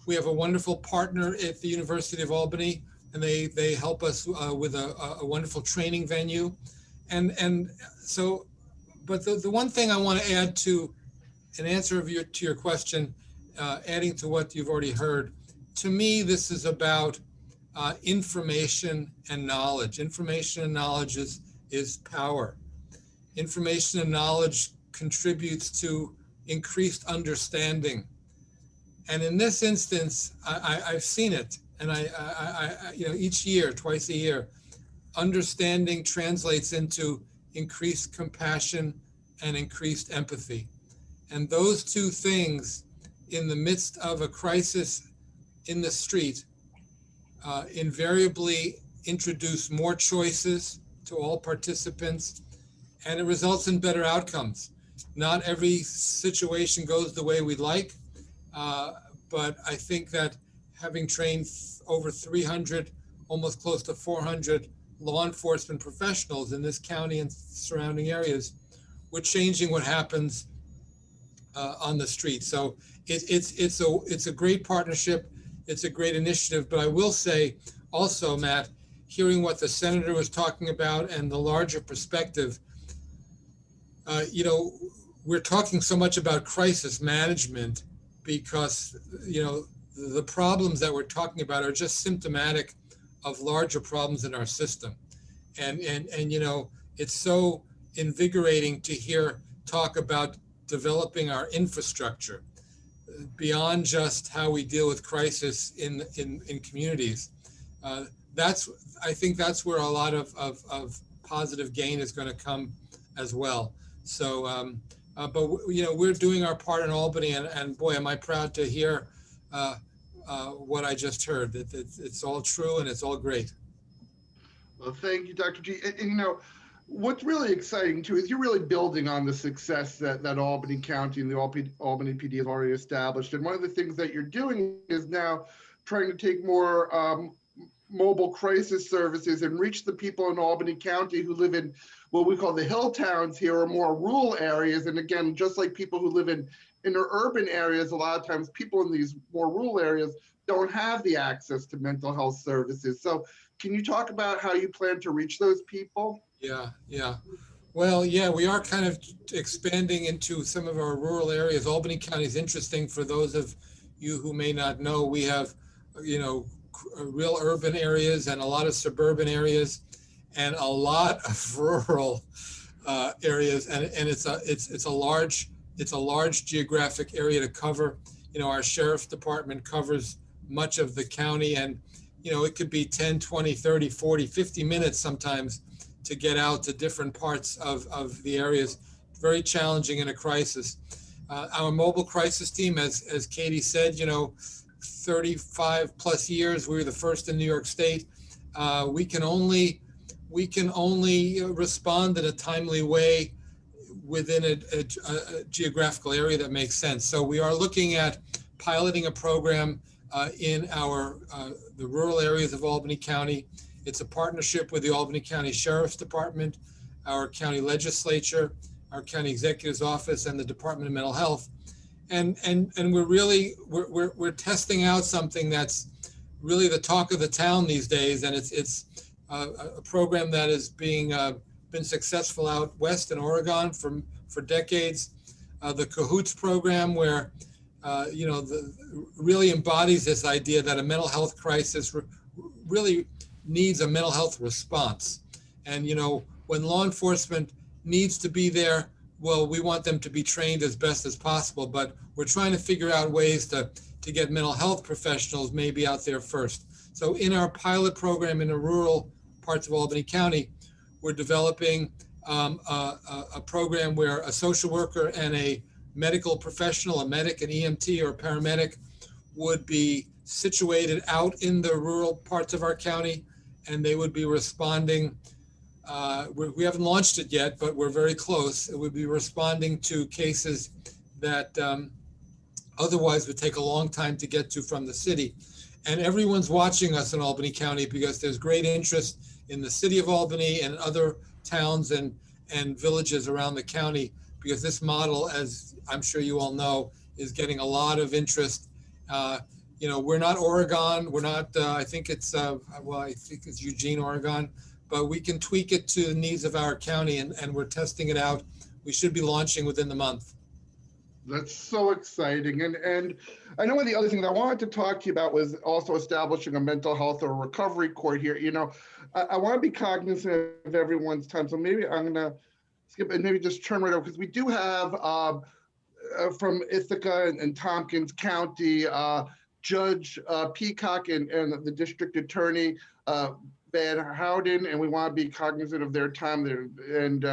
We have a wonderful partner at the University of Albany, and they help us with a wonderful training venue. And so, but the one thing I want to add to an answer to your question adding to what you've already heard, to me, this is about information and knowledge. Information and knowledge is power. Information and knowledge contributes to increased understanding. And in this instance, I've seen it. And I each year, twice a year, understanding translates into increased compassion and increased empathy. And those two things in the midst of a crisis in the street invariably introduce more choices to all participants, and it results in better outcomes. Not every situation goes the way we'd like, but I think that having trained over 300, almost close to 400 law enforcement professionals in this county and surrounding areas, we're changing what happens on the street. So it's a great partnership. It's a great initiative. But I will say also, Matt, hearing what the senator was talking about and the larger perspective, we're talking so much about crisis management because, the problems that we're talking about are just symptomatic of larger problems in our system. And it's so invigorating to hear talk about developing our infrastructure beyond just how we deal with crisis in communities. I think that's where a lot of positive gain is going to come as well. So, but we're doing our part in Albany, and boy, am I proud to hear what I just heard. It's all true and it's all great. Well, thank you, Dr. G. And what's really exciting too is you're really building on the success that Albany County and the Albany PD have already established. And one of the things that you're doing is now trying to take more mobile crisis services and reach the people in Albany County who live in what we call the hill towns here, or more rural areas. And again, just like people who live in inner urban areas, a lot of times people in these more rural areas don't have the access to mental health services. So can you talk about how you plan to reach those people? Yeah. Well, yeah, we are kind of expanding into some of our rural areas. Albany County is interesting for those of you who may not know. We have, real urban areas and a lot of suburban areas and a lot of rural areas. And it's a large geographic area to cover. Our sheriff's department covers much of the county, and it could be 10, 20, 30, 40, 50 minutes sometimes to get out to different parts of the areas. Very challenging in a crisis. Our mobile crisis team, as Katie said, 35 plus years, we were the first in New York State. We can only respond in a timely way within a geographical area that makes sense. So we are looking at piloting a program in the rural areas of Albany County. It's a partnership with the Albany County Sheriff's Department, our county legislature, our county executive's office, and the Department of Mental Health. And we're testing out something that's really the talk of the town these days, and it's a program that is been successful out west in Oregon for decades. The Cahoots program, where really embodies this idea that a mental health crisis really needs a mental health response. And when law enforcement needs to be there, well, we want them to be trained as best as possible, but we're trying to figure out ways to get mental health professionals maybe out there first. So in our pilot program in the rural parts of Albany County, we're developing a program where a social worker and a medical professional, a medic, an EMT, or a paramedic would be situated out in the rural parts of our county, and they would be responding. We haven't launched it yet, but we're very close. It would be responding to cases that otherwise would take a long time to get to from the city. And everyone's watching us in Albany County because there's great interest in the city of Albany and other towns and villages around the county, because this model, as I'm sure you all know, is getting a lot of interest. We're not Oregon. We're not, I think it's Eugene, Oregon, but we can tweak it to the needs of our county, and we're testing it out. We should be launching within the month. That's so exciting. And I know one of the other things I wanted to talk to you about was also establishing a mental health or recovery court here. I want to be cognizant of everyone's time. So maybe I'm going to skip and maybe just turn right over, because we do have from Ithaca and Tompkins County, Judge Peacock and the district attorney, Van Houten, and we want to be cognizant of their time there and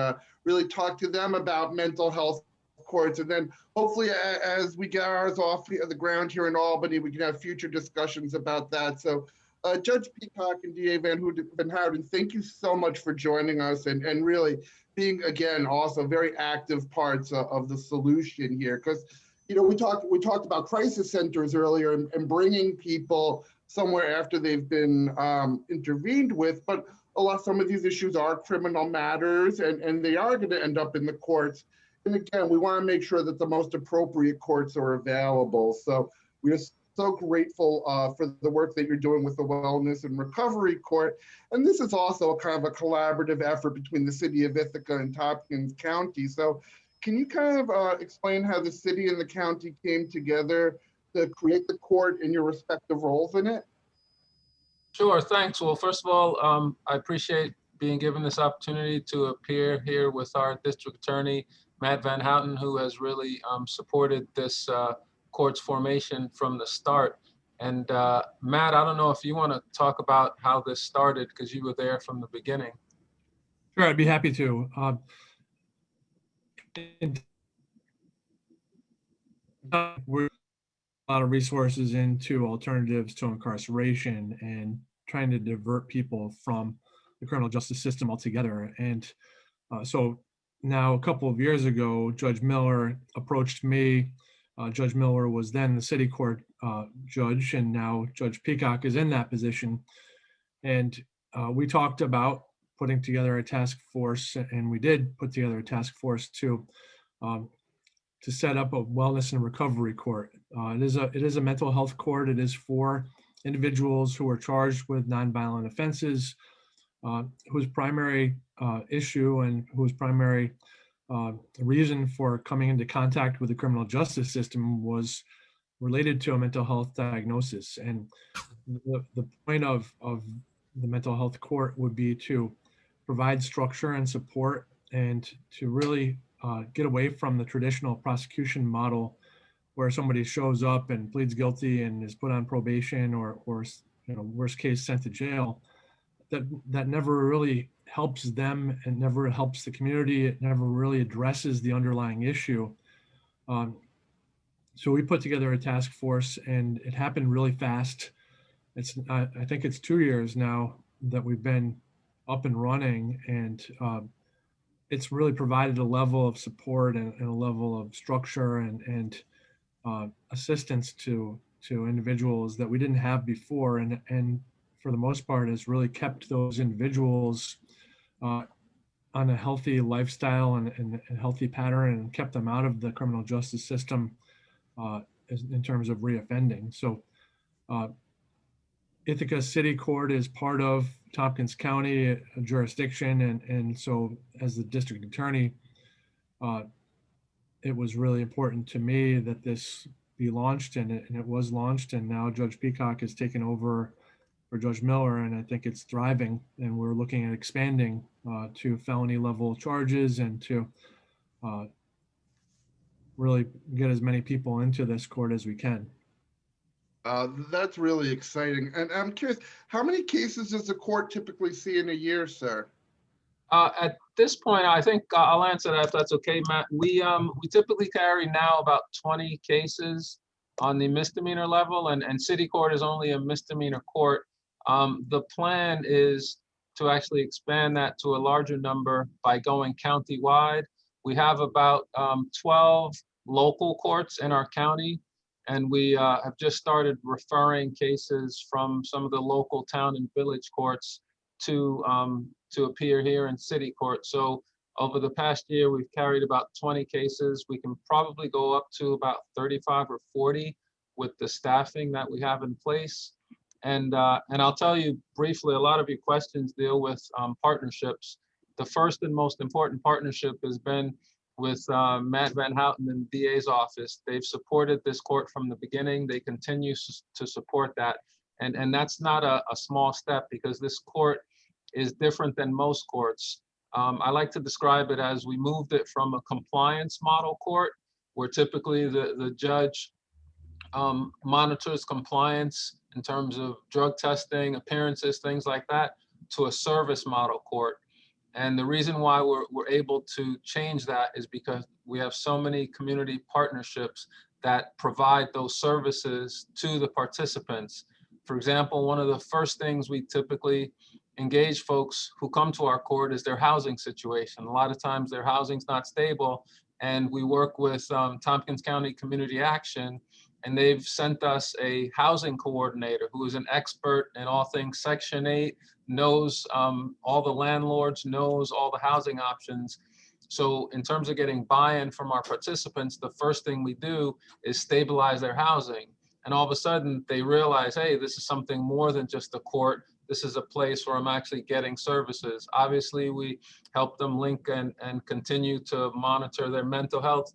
really talk to them about mental health courts. And then hopefully as we get ours off the ground here in Albany, we can have future discussions about that. So Judge Peacock and DA Van Houten, thank you so much for joining us and really being, again, also very active parts of the solution here. Because, we talked about crisis centers earlier and bringing people somewhere after they've been intervened with, but some of these issues are criminal matters and they are going to end up in the courts. And again, we want to make sure that the most appropriate courts are available. So we are so grateful for the work that you're doing with the Wellness and Recovery Court. And this is also a kind of a collaborative effort between the city of Ithaca and Tompkins County. So can you kind of explain how the city and the county came together to create the court and your respective roles in it? Sure, thanks. Well, first of all, I appreciate being given this opportunity to appear here with our district attorney, Matt Van Houten, who has really supported this court's formation from the start. And Matt, I don't know if you want to talk about how this started, because you were there from the beginning. Sure, I'd be happy to. We're a lot of resources into alternatives to incarceration and trying to divert people from the criminal justice system altogether. And so now a couple of years ago, Judge Miller approached me. Judge Miller was then the city court judge, and now Judge Peacock is in that position. And we talked about putting together a task force, and we did put together a task force to set up a wellness and recovery court. It is a mental health court. It is for individuals who are charged with nonviolent offenses, whose primary issue and whose primary reason for coming into contact with the criminal justice system was related to a mental health diagnosis. And the point of the mental health court would be to provide structure and support and to really get away from the traditional prosecution model where somebody shows up and pleads guilty and is put on probation or worst case sent to jail. That never really helps them and never helps the community. It never really addresses the underlying issue. So we put together a task force, and it happened really fast. I think it's 2 years now that we've been up and running, and it's really provided a level of support and a level of structure and assistance to individuals that we didn't have before, and for the most part has really kept those individuals on a healthy lifestyle and a healthy pattern, and kept them out of the criminal justice system in terms of reoffending. So Ithaca City Court is part of Tompkins County jurisdiction, and so as the district attorney, it was really important to me that this be launched, and it was launched, and now Judge Peacock has taken over for Judge Miller, and I think it's thriving, and we're looking at expanding to felony level charges and to really get as many people into this court as we can. That's really exciting. And I'm curious, how many cases does the court typically see in a year, sir? At this point, I think I'll answer that if that's okay, Matt. We typically carry now about 20 cases on the misdemeanor level, and city court is only a misdemeanor court. The plan is to actually expand that to a larger number by going county-wide. We have about 12 local courts in our county, and we have just started referring cases from some of the local town and village courts to appear here in city court. So over the past year, we've carried about 20 cases. We can probably go up to about 35 or 40 with the staffing that we have in place. And I'll tell you briefly, a lot of your questions deal with partnerships. The first and most important partnership has been with Matt Van Houten in the DA's office. They've supported this court from the beginning. They continue to support that. And that's not a small step, because this court is different than most courts. I like to describe it as we moved it from a compliance model court, where typically the judge monitors compliance in terms of drug testing, appearances, things like that, to a service model court. And the reason why we're able to change that is because we have so many community partnerships that provide those services to the participants. For example, one of the first things we typically engage folks who come to our court is their housing situation. A lot of times their housing's not stable, and we work with Tompkins County Community Action, and they've sent us a housing coordinator who is an expert in all things Section 8, knows all the landlords, knows all the housing options. So in terms of getting buy-in from our participants, the first thing we do is stabilize their housing. And all of a sudden they realize, hey, this is something more than just a court. This is a place where I'm actually getting services. Obviously, we help them link and continue to monitor their mental health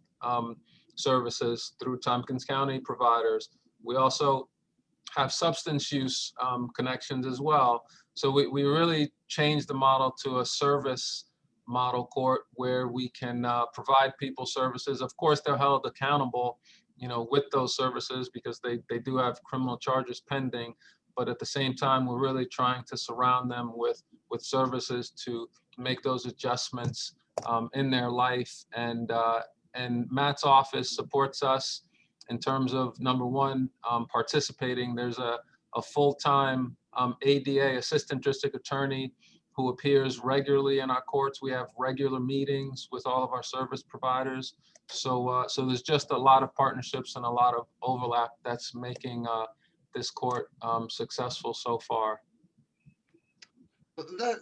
services through Tompkins County providers. We also have substance use connections as well. So we really changed the model to a service model court where we can provide people services. Of course, they're held accountable, with those services, because they do have criminal charges pending. But at the same time, we're really trying to surround them with services to make those adjustments in their life. And Matt's office supports us in terms of, number one, participating. There's a full-time ADA, Assistant District Attorney, who appears regularly in our courts. We have regular meetings with all of our service providers. So there's just a lot of partnerships and a lot of overlap that's making this court successful so far.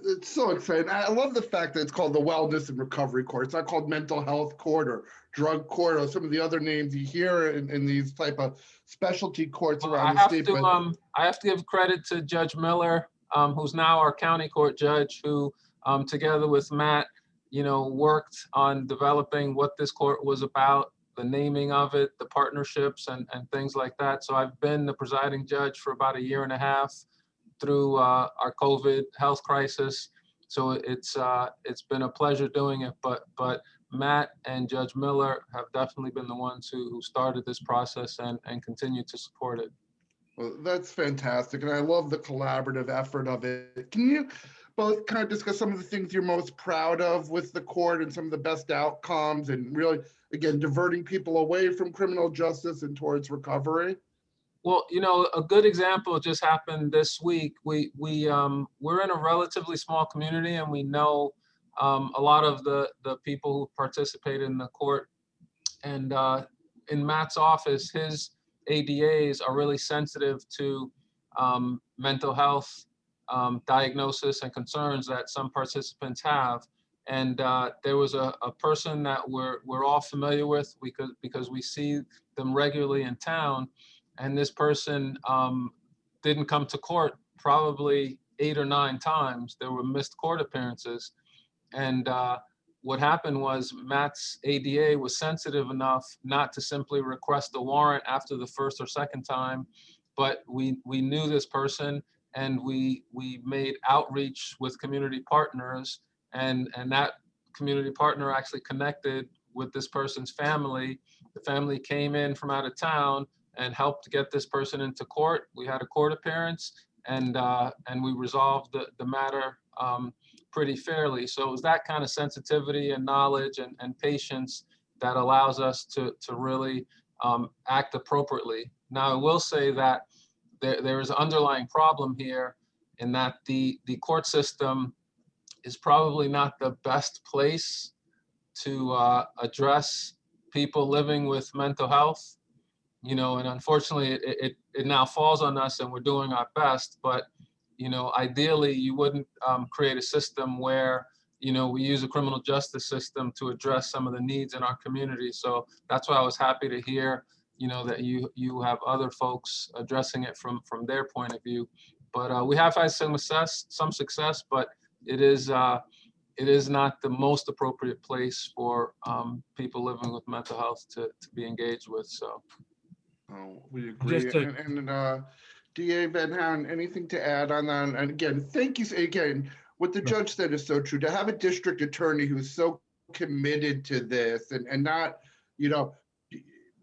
It's so exciting. I love the fact that it's called the Wellness and Recovery Court. It's not called Mental Health Court or Drug Court or some of the other names you hear in these type of specialty courts around the state. I have to give credit to Judge Miller, who's now our county court judge, who together with Matt, worked on developing what this court was about, the naming of it, the partnerships and things like that. So I've been the presiding judge for about 1.5 years through our COVID health crisis. So it's been a pleasure doing it, but Matt and Judge Miller have definitely been the ones who started this process and continue to support it. Well, that's fantastic. And I love the collaborative effort of it. Can you both kind of discuss some of the things you're most proud of with the court and some of the best outcomes, and really, again, diverting people away from criminal justice and towards recovery? Well, a good example just happened this week. We're in a relatively small community, and we know a lot of the people who participate in the court. And in Matt's office, his ADAs are really sensitive to mental health diagnosis and concerns that some participants have. And there was a person that we're all familiar with because we see them regularly in town. And this person didn't come to court probably 8 or 9 times. There were missed court appearances. And what happened was Matt's ADA was sensitive enough not to simply request a warrant after the first or second time, but we knew this person, and we made outreach with community partners, and that community partner actually connected with this person's family. The family came in from out of town and helped get this person into court. We had a court appearance, and we resolved the matter pretty fairly. So it was that kind of sensitivity and knowledge and patience that allows us to really act appropriately. Now, I will say that there is an underlying problem here in that the court system is probably not the best place to address people living with mental health. And unfortunately, it now falls on us, and we're doing our best. But ideally, you wouldn't create a system where we use a criminal justice system to address some of the needs in our community. So that's why I was happy to hear that you have other folks addressing it from their point of view. But we have had some success, but it it is not the most appropriate place for people living with mental health to be engaged with. So. Oh, we agree. Just to- And DA Van Houten, anything to add on that? And again, thank you again. What the judge said is so true. To have a district attorney who's so committed to this and not, you know,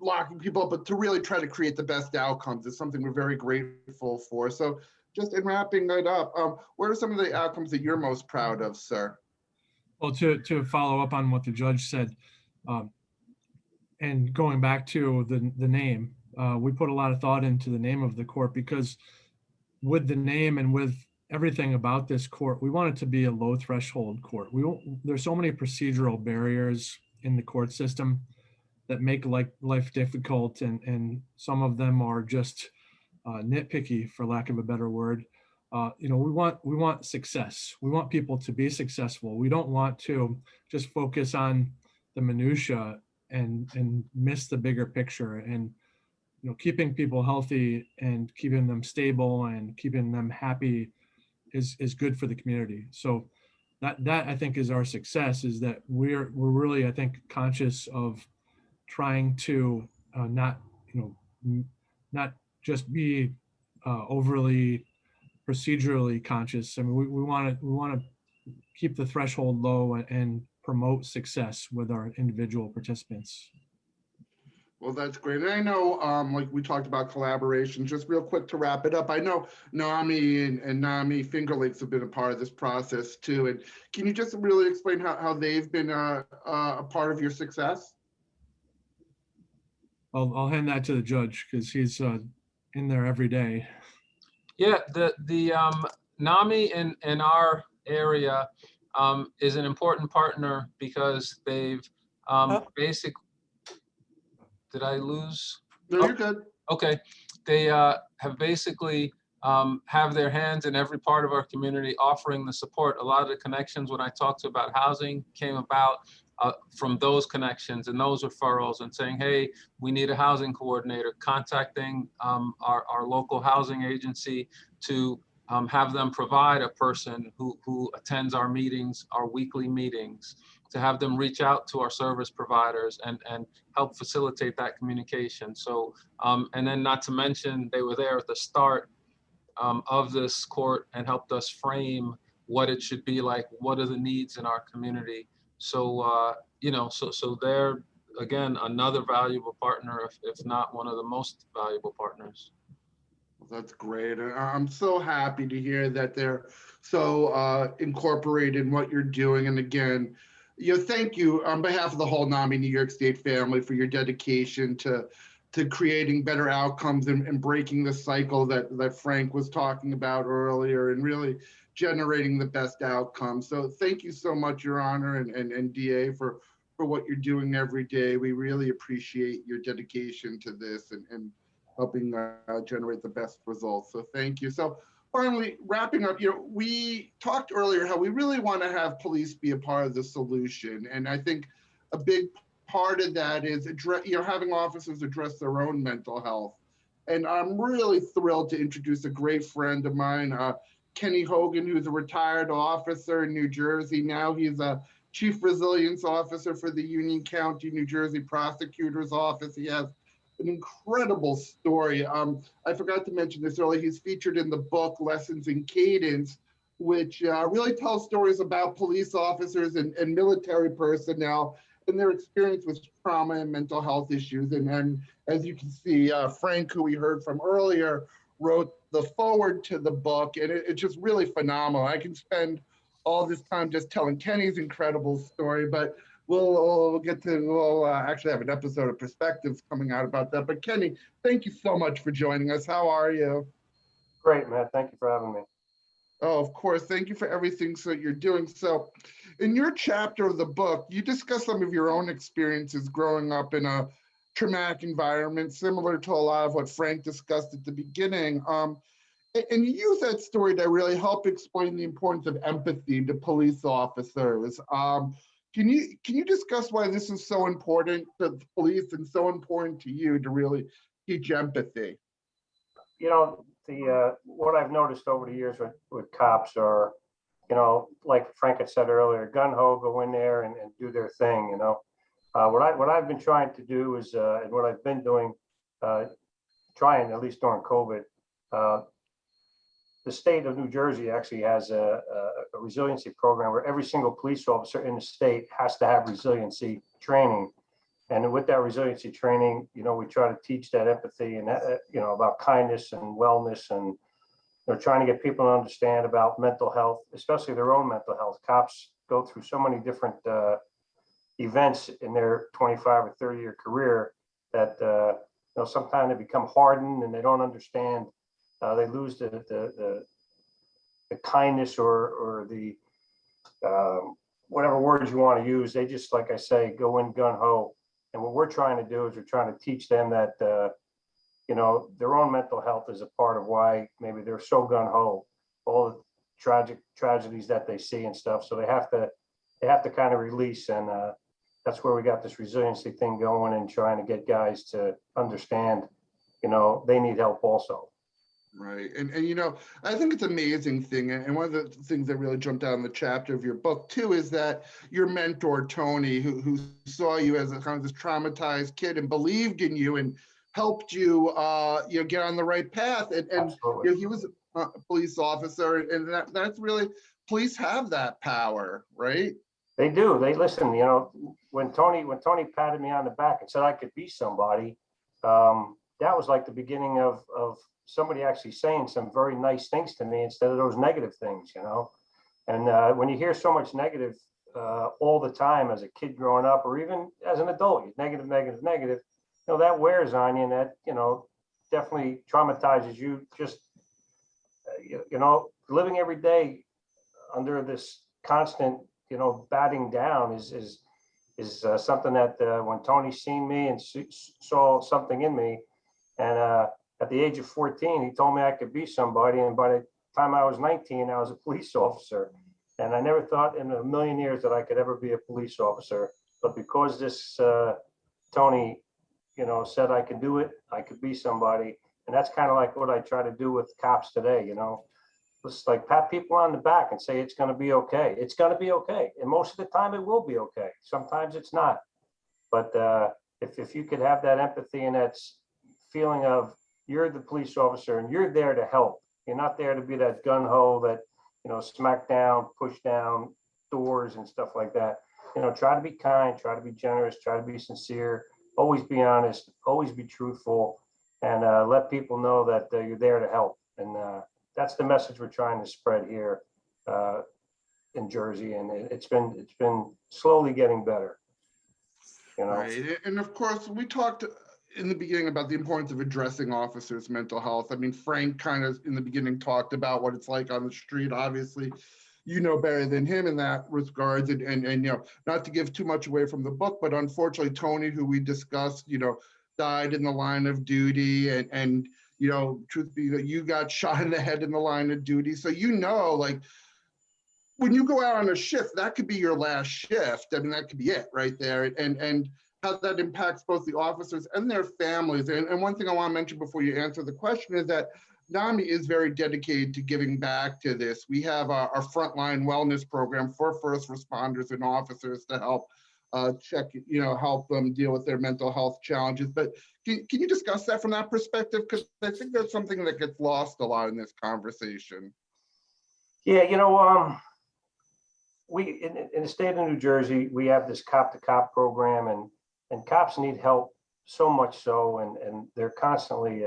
locking people up, but to really try to create the best outcomes is something we're very grateful for. So just in wrapping it up, what are some of the outcomes that you're most proud of, sir? Well, to follow up on what the judge said, and going back to the name, we put a lot of thought into the name of the court because with the name and with everything about this court, we want it to be a low threshold court. There's so many procedural barriers in the court system that make life difficult, and some of them are just nitpicky, for lack of a better word. You know, we want success. We want people to be successful. We don't want to just focus on the minutia and miss the bigger picture. And you know, keeping people healthy and keeping them stable and keeping them happy is good for the community. So that I think is our success, is that we're really, I think, conscious of trying to not just be overly procedurally conscious. I mean, we want to keep the threshold low and promote success with our individual participants. Well, that's great. And I know, like we talked about collaboration, just real quick to wrap it up. I know NAMI and NAMI Finger Lakes have been a part of this process too. And can you just really explain how they've been a part of your success? I'll hand that to the judge because he's in there every day. Yeah, the NAMI in our area is an important partner because they've basically, did I lose? No, you're good. Okay, they have basically have their hands in every part of our community offering the support. A lot of the connections when I talked about housing came about from those connections and those referrals, and saying, hey, we need a housing coordinator, contacting our local housing agency to have them provide a person who attends our meetings, our weekly meetings, to have them reach out to our service providers and help facilitate that communication. So, and then not to mention, they were there at the start of this court and helped us frame what it should be like, what are the needs in our community. So, you know, so they're, again, another valuable partner, if not one of the most valuable partners. That's great. I'm so happy to hear that they're so incorporated in what you're doing. And again, you know, thank you on behalf of the whole NAMI New York State family for your dedication to creating better outcomes and breaking the cycle that Frank was talking about earlier, and really generating the best outcomes. So thank you so much, Your Honor, and DA for what you're doing every day. We really appreciate your dedication to this and helping generate the best results. So thank you. So finally, wrapping up, you know, we talked earlier how we really want to have police be a part of the solution. And I think a big part of that is having officers address their own mental health. And I'm really thrilled to introduce a great friend of mine, Kenny Hogan, who's a retired officer in New Jersey. Now he's a Chief Resilience Officer for the Union County, New Jersey Prosecutor's Office. He has an incredible story. I forgot to mention this earlier. He's featured in the book Lessons in Cadence, which really tells stories about police officers and military personnel and their experience with trauma and mental health issues. And as you can see, Frank, who we heard from earlier, wrote the foreword to the book, and it's just really phenomenal. I can spend all this time just telling Kenny's incredible story, but we'll actually have an episode of Perspectives coming out about that. But Kenny, thank you so much for joining us. How are you? Great, Matt. Thank you for having me. Oh, of course. Thank you for everything that you're doing. So in your chapter of the book, you discuss some of your own experiences growing up in a traumatic environment, similar to a lot of what Frank discussed at the beginning. And you use that story to really help explain the importance of empathy to police officers. Can you discuss why this is so important to the police and so important to you to really teach empathy? You know, what I've noticed over the years with cops are like Frank had said earlier, gun ho, go in there and do their thing. What I've been trying to do is, and what I've been doing, trying at least during COVID, the state of New Jersey actually has a resiliency program where every single police officer in the state has to have resiliency training. And with that resiliency training, we try to teach that empathy and that, about kindness and wellness, and trying to get people to understand about mental health, especially their own mental health. Cops go through so many different events in their 25 or 30-year career that sometimes they become hardened and they don't understand. They lose the kindness or the whatever words you want to use. They just, like I say, go in gun ho. And what we're trying to do is we're trying to teach them that their own mental health is a part of why maybe they're so gun ho, all the tragedies that they see and stuff. So they have to kind of release, and that's where we got this resiliency thing going and trying to get guys to understand, they need help also. Right. And I think it's an amazing thing. And one of the things that really jumped out in the chapter of your book too, is that your mentor, Tony, who saw you as a kind of this traumatized kid and believed in you and helped you, get on the right path. And he was a police officer, and that's really, police have that power, right? They do. They listen. When Tony patted me on the back and said I could be somebody, that was like the beginning of somebody actually saying some very nice things to me instead of those negative things, And when you hear so much negative all the time as a kid growing up, or even as an adult, negative, that wears on you, and that, definitely traumatizes you. Just, living every day under this constant, batting down is something that when Tony seen me and saw something in me, and at the age of 14, he told me I could be somebody. And by the time I was 19, I was a police officer. And I never thought in a million years that I could ever be a police officer. But because this Tony, said I could do it, I could be somebody. And that's kind of like what I try to do with cops today, Just like pat people on the back and say, it's going to be okay. It's going to be okay. And most of the time it will be okay. Sometimes it's not. But if you could have that empathy and that feeling of, you're the police officer and you're there to help. You're not there to be that gun ho that, smack down, push down doors and stuff like that. Try to be kind, try to be generous, try to be sincere, always be honest, always be truthful, and let people know that you're there to help. And that's the message we're trying to spread here in Jersey. And it's been slowly getting better. Right. And of course, we talked in the beginning about the importance of addressing officers' mental health. I mean, Frank kind of in the beginning talked about what it's like on the street. Obviously, better than him in that regards, and not to give too much away from the book, but unfortunately, Tony, who we discussed, died in the line of duty, and truth be that you got shot in the head in the line of duty. So like when you go out on a shift, that could be your last shift. I mean, that could be it right there, and how that impacts both the officers and their families. And one thing I want to mention before you answer the question is that NAMI is very dedicated to giving back to this. We have our frontline wellness program for first responders and officers to help help them deal with their mental health challenges. But can you discuss that from that perspective? Because I think that's something that gets lost a lot in this conversation. Yeah, we in the state of New Jersey, we have this cop to cop program, and cops need help so much so, and they're constantly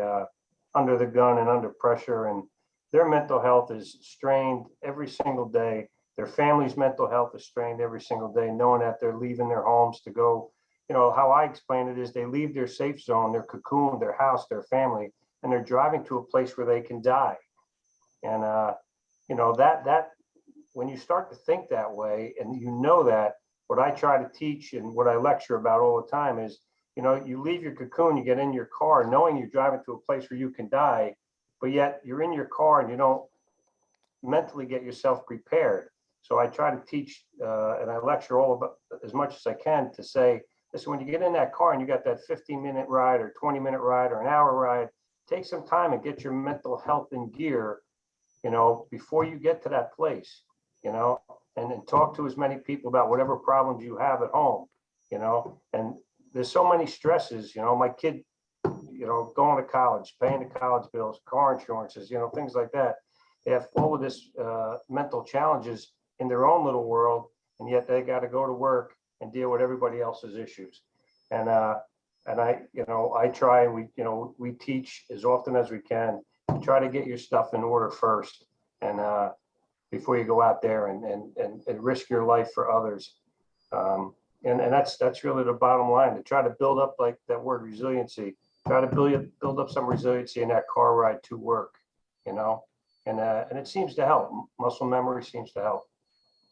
under the gun and under pressure, and their mental health is strained every single day. Their family's mental health is strained every single day, knowing that they're leaving their homes to go, how I explain it is they leave their safe zone, their cocoon, their house, their family, and they're driving to a place where they can die. And, that when you start to think that way, and that, what I try to teach and what I lecture about all the time is, you leave your cocoon, you get in your car knowing you're driving to a place where you can die, but yet you're in your car and you don't mentally get yourself prepared. So I try to teach and I lecture all about as much as I can to say, listen, when you get in that car and you got that 15-minute ride or 20-minute ride or an hour ride, take some time and get your mental health in gear, before you get to that place. you know, and talk to as many people about whatever problems you have at home, you know, and there's so many stresses, you know, my kid, you know, going to college, paying the college bills, car insurances, you know, things like that. They have all of this mental challenges in their own little world, and yet they got to go to work and deal with everybody else's issues. And I, you know, I try, and we, you know, we teach as often as we can to try to get your stuff in order first, and before you go out there and risk your life for others. And that's really the bottom line, to try to build up, like that word resiliency, try to build up some resiliency in that car ride to work, you know, and it seems to help. Muscle memory seems to help.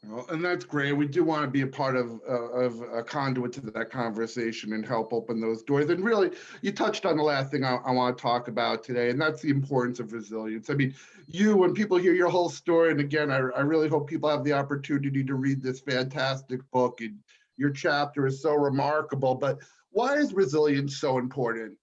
Well, and that's great. We do want to be a part of a conduit to that conversation and help open those doors. And really, you touched on the last thing I want to talk about today, and that's the importance of resilience. I mean, when people hear your whole story, and again, I really hope people have the opportunity to read this fantastic book, and your chapter is so remarkable, but why is resilience so important?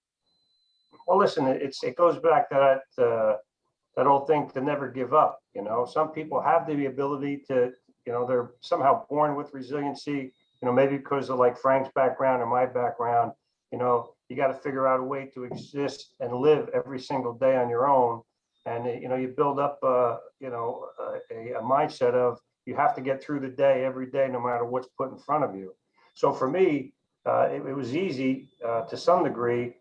Well, listen, it goes back to that old thing, to never give up. You know, some people have the ability to, you know, they're somehow born with resiliency, you know, maybe because of like Frank's background or my background. You know, you got to figure out a way to exist and live every single day on your own. And, you know, you build up, you know, a mindset of, you have to get through the day every day, no matter what's put in front of you. So for me, it was easy to some degree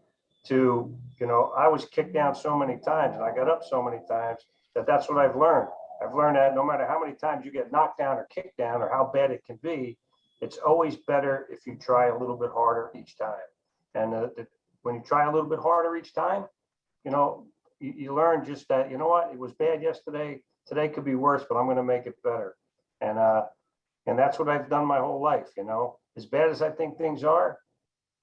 to, you know, I was kicked down so many times and I got up so many times that's what I've learned. I've learned that no matter how many times you get knocked down or kicked down or how bad it can be, it's always better if you try a little bit harder each time. And when you try a little bit harder each time, you know, you learn just that, you know what, it was bad yesterday, today could be worse, but I'm going to make it better. And that's what I've done my whole life. You know, as bad as I think things are,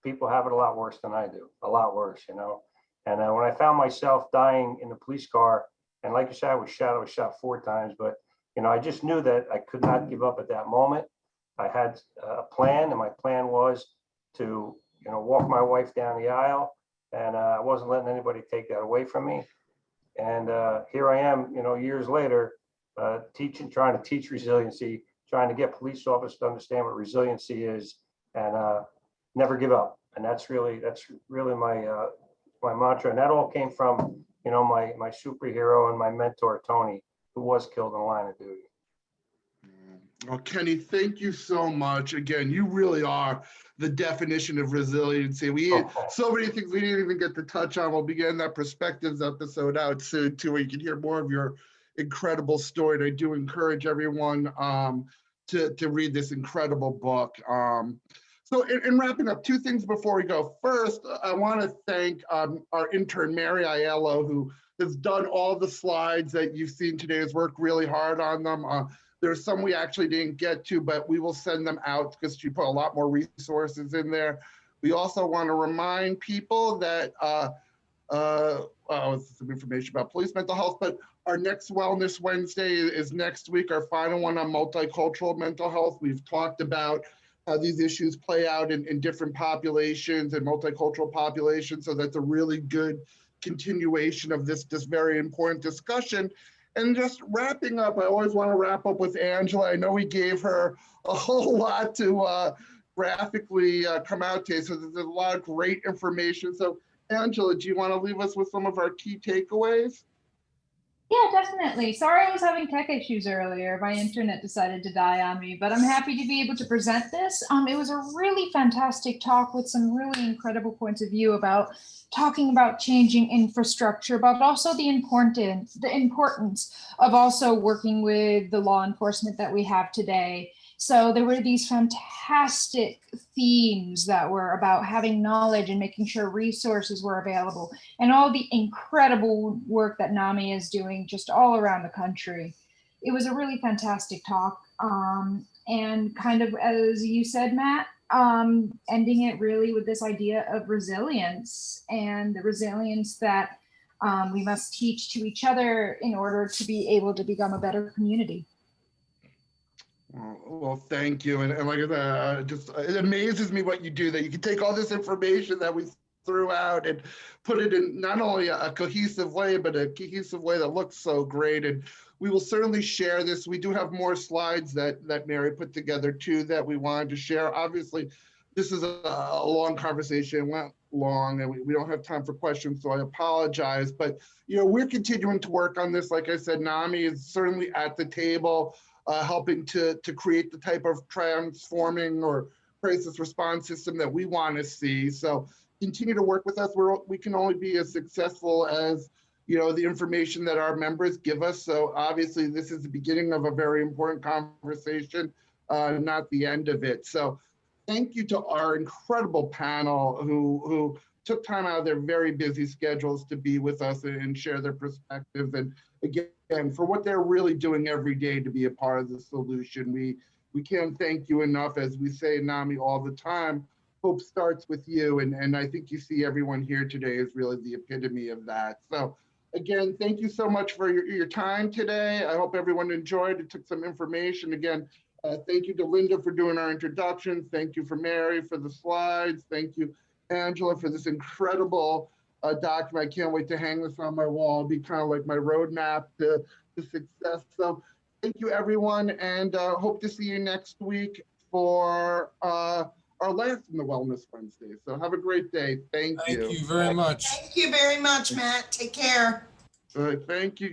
people have it a lot worse than I do, a lot worse, you know. And when I found myself dying in the police car, and like you said, I was shot 4 times, but, you know, I just knew that I could not give up at that moment. I had a plan, and my plan was to, you know, walk my wife down the aisle, and I wasn't letting anybody take that away from me. And here I am, you know, years later, trying to teach resiliency, trying to get police officers to understand what resiliency is, and never give up. And that's really my my mantra. And that all came from, you know, my superhero and my mentor, Tony, who was killed in the line of duty. Well, Kenny, thank you so much. Again, you really are the definition of resiliency. We had so many things we didn't even get to touch on. We'll begin that perspectives episode out soon too, where you can hear more of your incredible story. And I do encourage everyone to read this incredible book. So in wrapping up, 2 things before we go. First, I want to thank our intern, Mary Aiello, who has done all the slides that you've seen today, has worked really hard on them. There's some we actually didn't get to, but we will send them out because she put a lot more resources in there. We also want to remind people that, some information about police mental health, but our next Wellness Wednesday is next week, our final one on multicultural mental health. We've talked about how these issues play out in different populations and multicultural populations. So that's a really good continuation of this very important discussion. And just wrapping up, I always want to wrap up with Angela. I know we gave her a whole lot to graphically come out today, so there's a lot of great information. So Angela, do you want to leave us with some of our key takeaways? Yeah, definitely. Sorry I was having tech issues earlier. My internet decided to die on me, but I'm happy to be able to present this. It was a really fantastic talk with some really incredible points of view about talking about changing infrastructure, but also the importance of also working with the law enforcement that we have today. So there were these fantastic themes that were about having knowledge and making sure resources were available, and all the incredible work that NAMI is doing just all around the country. It was a really fantastic talk. And kind of, as you said, Matt, ending it really with this idea of resilience, and the resilience that we must teach to each other in order to be able to become a better community. Well, thank you. And like I said, it amazes me what you do, that you can take all this information that we threw out and put it in not only a cohesive way, but a cohesive way that looks so great. And we will certainly share this. We do have more slides that Mary put together too that we wanted to share. Obviously, this is a long conversation, went long, and we don't have time for questions, so I apologize. But we're continuing to work on this. Like I said, NAMI is certainly at the table, helping to create the type of transforming or crisis response system that we want to see. So continue to work with us. We can only be as successful as the information that our members give us. So obviously, this is the beginning of a very important conversation, not the end of it. So thank you to our incredible panel who took time out of their very busy schedules to be with us and share their perspectives. And again, for what they're really doing every day to be a part of the solution. We can't thank you enough. As we say in NAMI all the time, hope starts with you. And I think you see everyone here today is really the epitome of that. So again, thank you so much for your time today. I hope everyone enjoyed it, took some information. Again, thank you to Linda for doing our introduction. Thank you for Mary for the slides. Thank you, Angela, for this incredible document. I can't wait to hang this on my wall. It'll be kind of like my roadmap to success. So thank you, everyone, and hope to see you next week for our last in the Wellness Wednesday. So have a great day. Thank you. Thank you very much. Thank you very much, Matt. Take care. All right, thank you.